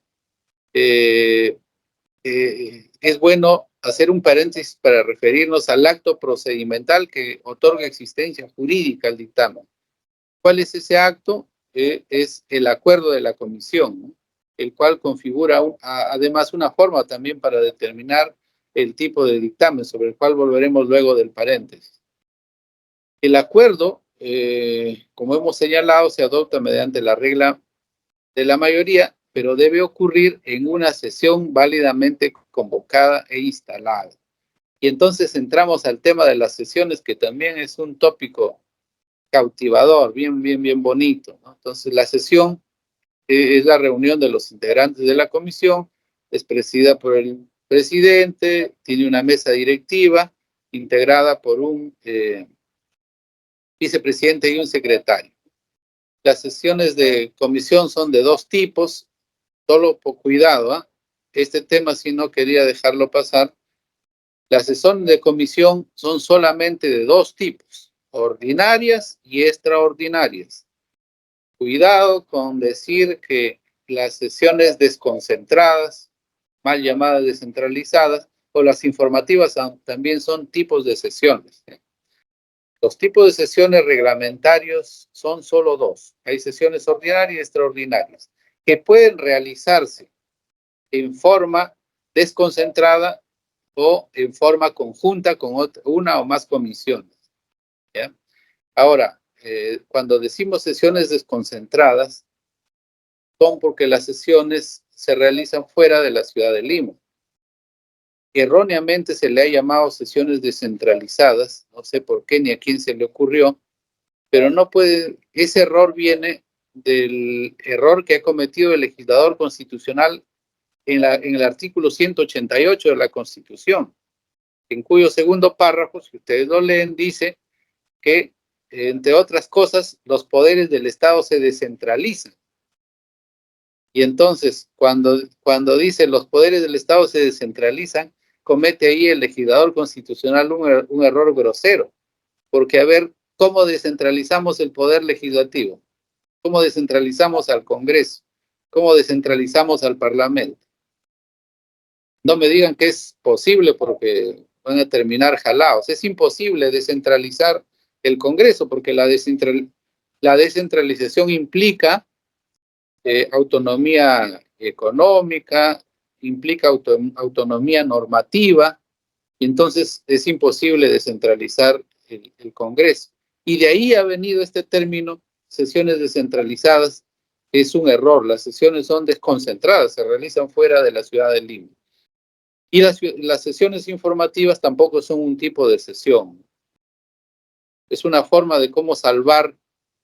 es bueno hacer un paréntesis para referirnos al acto procedimental que otorga existencia jurídica al dictamen. ¿Cuál es ese acto? Es el acuerdo de la comisión, ¿no?, el cual configura además una forma también para determinar el tipo de dictamen, sobre el cual volveremos luego del paréntesis. El acuerdo, como hemos señalado, se adopta mediante la regla de la mayoría, pero debe ocurrir en una sesión válidamente convocada e instalada. Y entonces entramos al tema de las sesiones, que también es un tópico cautivador, bien bonito, ¿no? Entonces, la sesión es la reunión de los integrantes de la comisión, es presidida por el presidente, tiene una mesa directiva integrada por un vicepresidente y un secretario. Las sesiones de comisión son de dos tipos, solo por cuidado, ¿eh? Este tema sí no quería dejarlo pasar. Las sesiones de comisión son solamente de dos tipos, ordinarias y extraordinarias. Cuidado con decir que las sesiones desconcentradas, mal llamadas descentralizadas, o las informativas también son tipos de sesiones. Los tipos de sesiones reglamentarios son solo dos. Hay sesiones ordinarias y extraordinarias, que pueden realizarse en forma desconcentrada o en forma conjunta con una o más comisiones, ¿ya? Ahora, cuando decimos sesiones desconcentradas, son porque las sesiones se realizan fuera de la ciudad de Lima. Erróneamente se le ha llamado sesiones descentralizadas, no sé por qué ni a quién se le ocurrió, pero no puede, ese error viene del error que ha cometido el legislador constitucional en el artículo 188 de la Constitución, en cuyo segundo párrafo, si ustedes lo leen, dice que, entre otras cosas, los poderes del Estado se descentralizan. Y entonces, cuando dice los poderes del Estado se descentralizan, comete ahí el legislador constitucional un error grosero. Porque, a ver, ¿cómo descentralizamos el poder legislativo? ¿Cómo descentralizamos al Congreso? ¿Cómo descentralizamos al Parlamento? No me digan que es posible porque van a terminar jalados. Es imposible descentralizar el Congreso porque la descentralización implica autonomía económica, implica autonomía normativa, y entonces es imposible descentralizar el Congreso. Y de ahí ha venido este término, sesiones descentralizadas. Es un error, las sesiones son desconcentradas, se realizan fuera de la ciudad de Lima. Y las sesiones informativas tampoco son un tipo de sesión. Es una forma de cómo salvar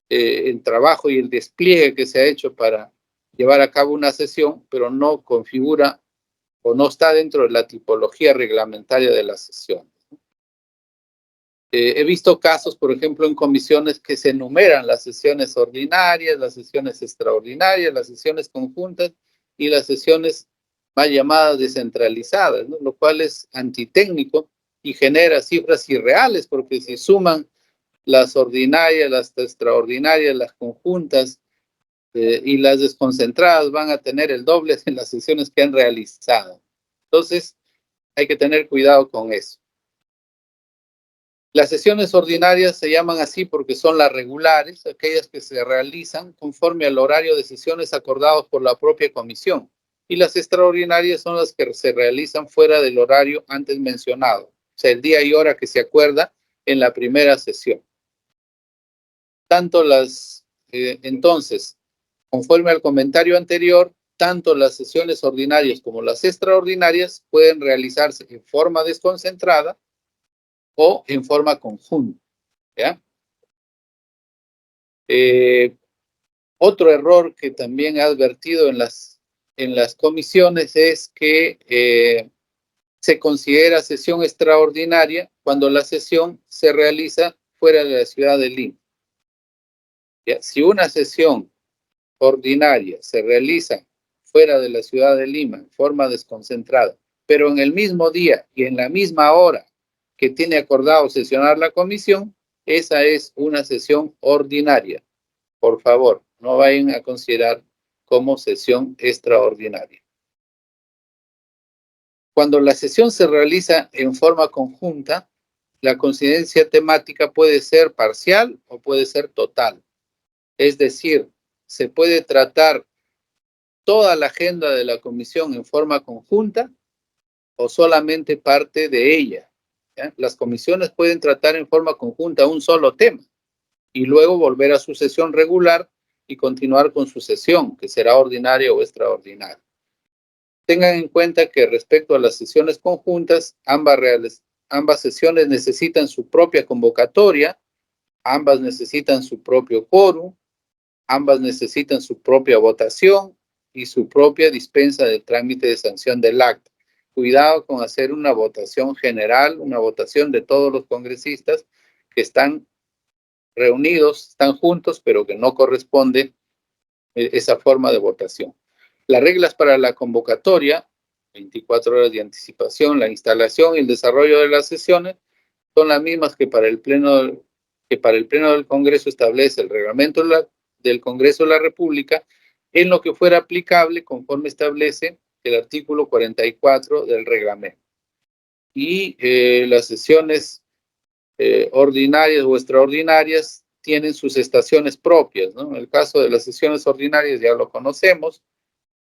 el trabajo y el despliegue que se ha hecho para llevar a cabo una sesión, pero no configura o no está dentro de la tipología reglamentaria de las sesiones. He visto casos, por ejemplo, en comisiones que se enumeran las sesiones ordinarias, las sesiones extraordinarias, las sesiones conjuntas y las sesiones mal llamadas descentralizadas, ¿no? Lo cual es antitécnico y genera cifras irreales, porque si suman las ordinarias, las extraordinarias, las conjuntas y las desconcentradas van a tener el doble de las sesiones que han realizado. Entonces, hay que tener cuidado con eso. Las sesiones ordinarias se llaman así porque son las regulares, aquellas que se realizan conforme al horario de sesiones acordados por la propia comisión. Y las extraordinarias son las que se realizan fuera del horario antes mencionado, o sea, el día y hora que se acuerda en la primera sesión. Entonces, conforme al comentario anterior, tanto las sesiones ordinarias como las extraordinarias pueden realizarse en forma desconcentrada o en forma conjunta, ¿ya? Otro error que también he advertido en las comisiones es que se considera sesión extraordinaria cuando la sesión se realiza fuera de la ciudad de Lima. ¿Ya? Si una sesión ordinaria se realiza fuera de la ciudad de Lima en forma desconcentrada, pero en el mismo día y en la misma hora que tiene acordado sesionar la comisión, esa es una sesión ordinaria. Por favor, no vayan a considerar como sesión extraordinaria. Cuando la sesión se realiza en forma conjunta, la coincidencia temática puede ser parcial o puede ser total. Es decir, se puede tratar toda la agenda de la comisión en forma conjunta o solamente parte de ella, ¿ya? Las comisiones pueden tratar en forma conjunta un solo tema y luego volver a su sesión regular y continuar con su sesión, que será ordinaria o extraordinaria. Tengan en cuenta que respecto a las sesiones conjuntas, ambas sesiones necesitan su propia convocatoria, ambas necesitan su propio quórum, ambas necesitan su propia votación y su propia dispensa del trámite de sanción del acta. Cuidado con hacer una votación general, una votación de todos los congresistas que están reunidos, están juntos, pero que no corresponde esa forma de votación. Las reglas para la convocatoria, 24 horas de anticipación, la instalación y el desarrollo de las sesiones son las mismas que para el Pleno del Congreso establece el reglamento del Congreso de la República, en lo que fuera aplicable conforme establece el artículo 44 del reglamento. Y las sesiones ordinarias o extraordinarias tienen sus estaciones propias, ¿no? En el caso de las sesiones ordinarias ya lo conocemos: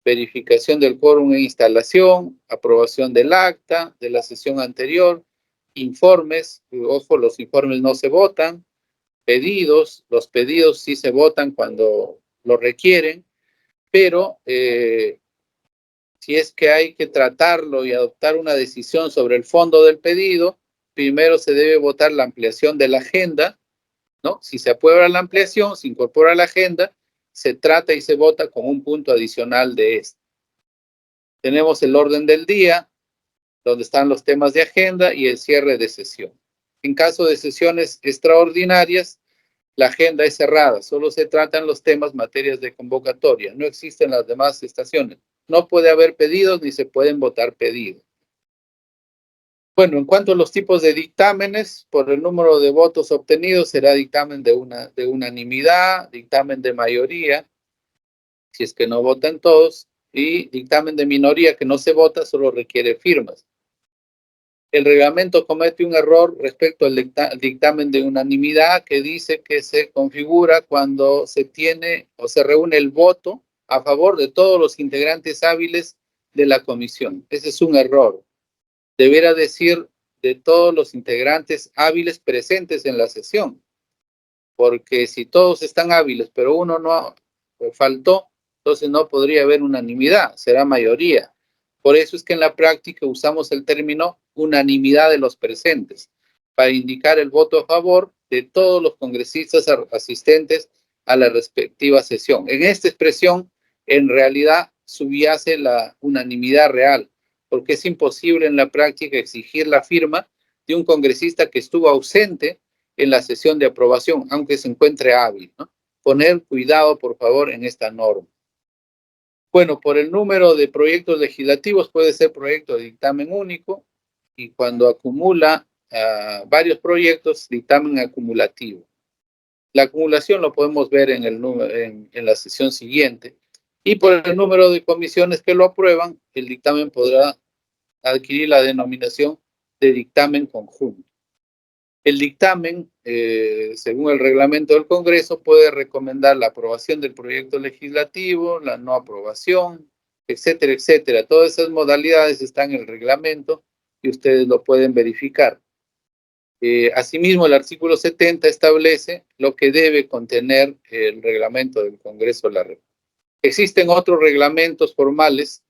verificación del quórum e instalación, aprobación del acta de la sesión anterior, informes, ojo, los informes no se votan, pedidos, los pedidos sí se votan cuando lo requieren, pero si es que hay que tratarlo y adoptar una decisión sobre el fondo del pedido, primero se debe votar la ampliación de la agenda, ¿no? Si se aprueba la ampliación, se incorpora a la agenda, se trata y se vota con un punto adicional de este. Tenemos el orden del día, donde están los temas de agenda y el cierre de sesión. En caso de sesiones extraordinarias, la agenda es cerrada, solo se tratan los temas, materias de convocatoria, no existen las demás estaciones. No puede haber pedidos ni se pueden votar pedidos. Bueno, en cuanto a los tipos de dictámenes, por el número de votos obtenidos será dictamen de unanimidad, dictamen de mayoría, si es que no votan todos, y dictamen de minoría que no se vota, solo requiere firmas. El reglamento comete un error respecto al dictamen de unanimidad, que dice que se configura cuando se tiene o se reúne el voto a favor de todos los integrantes hábiles de la comisión. Ese es un error. Deberá decir de todos los integrantes hábiles presentes en la sesión, porque si todos están hábiles, pero uno no faltó, entonces no podría haber unanimidad, será mayoría. Por eso es que en la práctica usamos el término unanimidad de los presentes, para indicar el voto a favor de todos los congresistas asistentes a la respectiva sesión. En esta expresión, en realidad, subyace la unanimidad real, porque es imposible en la práctica exigir la firma de un congresista que estuvo ausente en la sesión de aprobación, aunque se encuentre hábil, ¿no? Poner cuidado, por favor, en esta norma. Bueno, por el número de proyectos legislativos puede ser proyecto de dictamen único, y cuando acumula varios proyectos, dictamen acumulativo. La acumulación lo podemos ver en la sesión siguiente. Y por el número de comisiones que lo aprueban, el dictamen podrá adquirir la denominación de dictamen conjunto. El dictamen, según el reglamento del Congreso, puede recomendar la aprobación del proyecto legislativo, la no aprobación, etcétera, etcétera. Todas esas modalidades están en el reglamento y ustedes lo pueden verificar. Asimismo, el artículo 70 establece lo que debe contener el reglamento del Congreso de la República. Existen otros reglamentos formales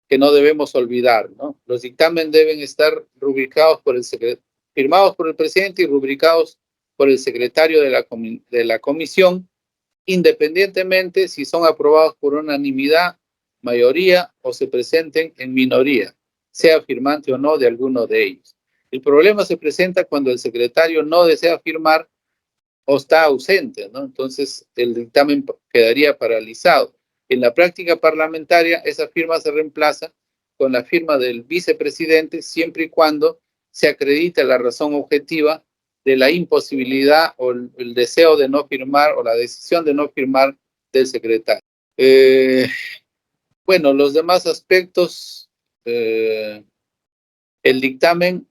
que no debemos olvidar, ¿no? Los dictámenes deben estar rubricados por el secretario, firmados por el presidente y rubricados por el secretario de la comisión, independientemente si son aprobados por unanimidad, mayoría o se presenten en minoría, sea firmante o no de alguno de ellos. El problema se presenta cuando el secretario no desea firmar o está ausente, ¿no? Entonces el dictamen quedaría paralizado. En la práctica parlamentaria, esa firma se reemplaza con la firma del vicepresidente, siempre y cuando se acredite la razón objetiva de la imposibilidad o el deseo de no firmar o la decisión de no firmar del secretario. Bueno, los demás aspectos, el dictamen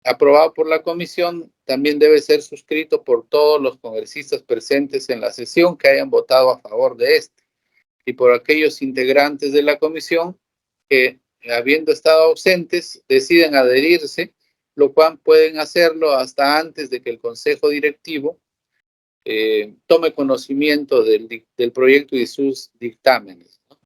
aprobado por la comisión también debe ser suscrito por todos los congresistas presentes en la sesión que hayan votado a favor de este, y por aquellos integrantes de la comisión que, habiendo estado ausentes, deciden adherirse, lo cual pueden hacerlo hasta antes de que el Consejo Directivo tome conocimiento del proyecto y sus dictámenes, ¿no?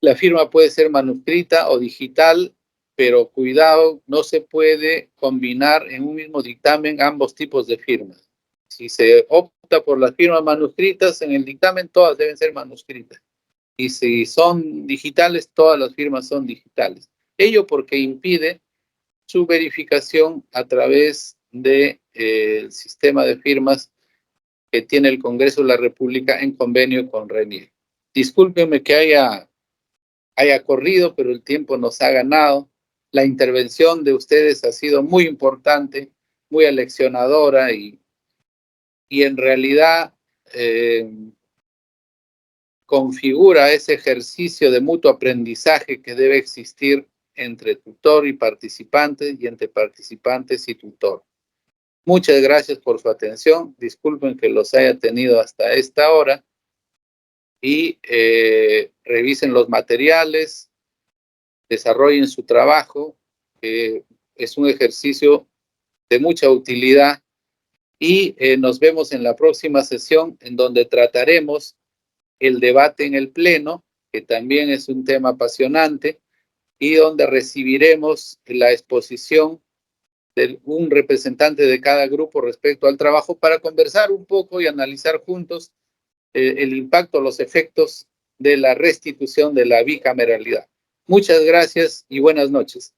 La firma puede ser manuscrita o digital, pero cuidado, no se puede combinar en un mismo dictamen ambos tipos de firmas. Si se opta por las firmas manuscritas, en el dictamen todas deben ser manuscritas. Y si son digitales, todas las firmas son digitales. Ello porque impide su verificación a través del sistema de firmas que tiene el Congreso de la República en convenio con RENIEC. Discúlpenme que haya corrido, pero el tiempo nos ha ganado. La intervención de ustedes ha sido muy importante, muy aleccionadora y en realidad configura ese ejercicio de mutuo aprendizaje que debe existir entre tutor y participante y entre participantes y tutor. Muchas gracias por su atención. Disculpen que los haya tenido hasta esta hora y revisen los materiales, desarrollen su trabajo. Es un ejercicio de mucha utilidad y nos vemos en la próxima sesión en donde trataremos el debate en el Pleno, que también es un tema apasionante, y donde recibiremos la exposición de un representante de cada grupo respecto al trabajo para conversar un poco y analizar juntos el impacto, los efectos de la restitución de la bicameralidad. Muchas gracias y buenas noches.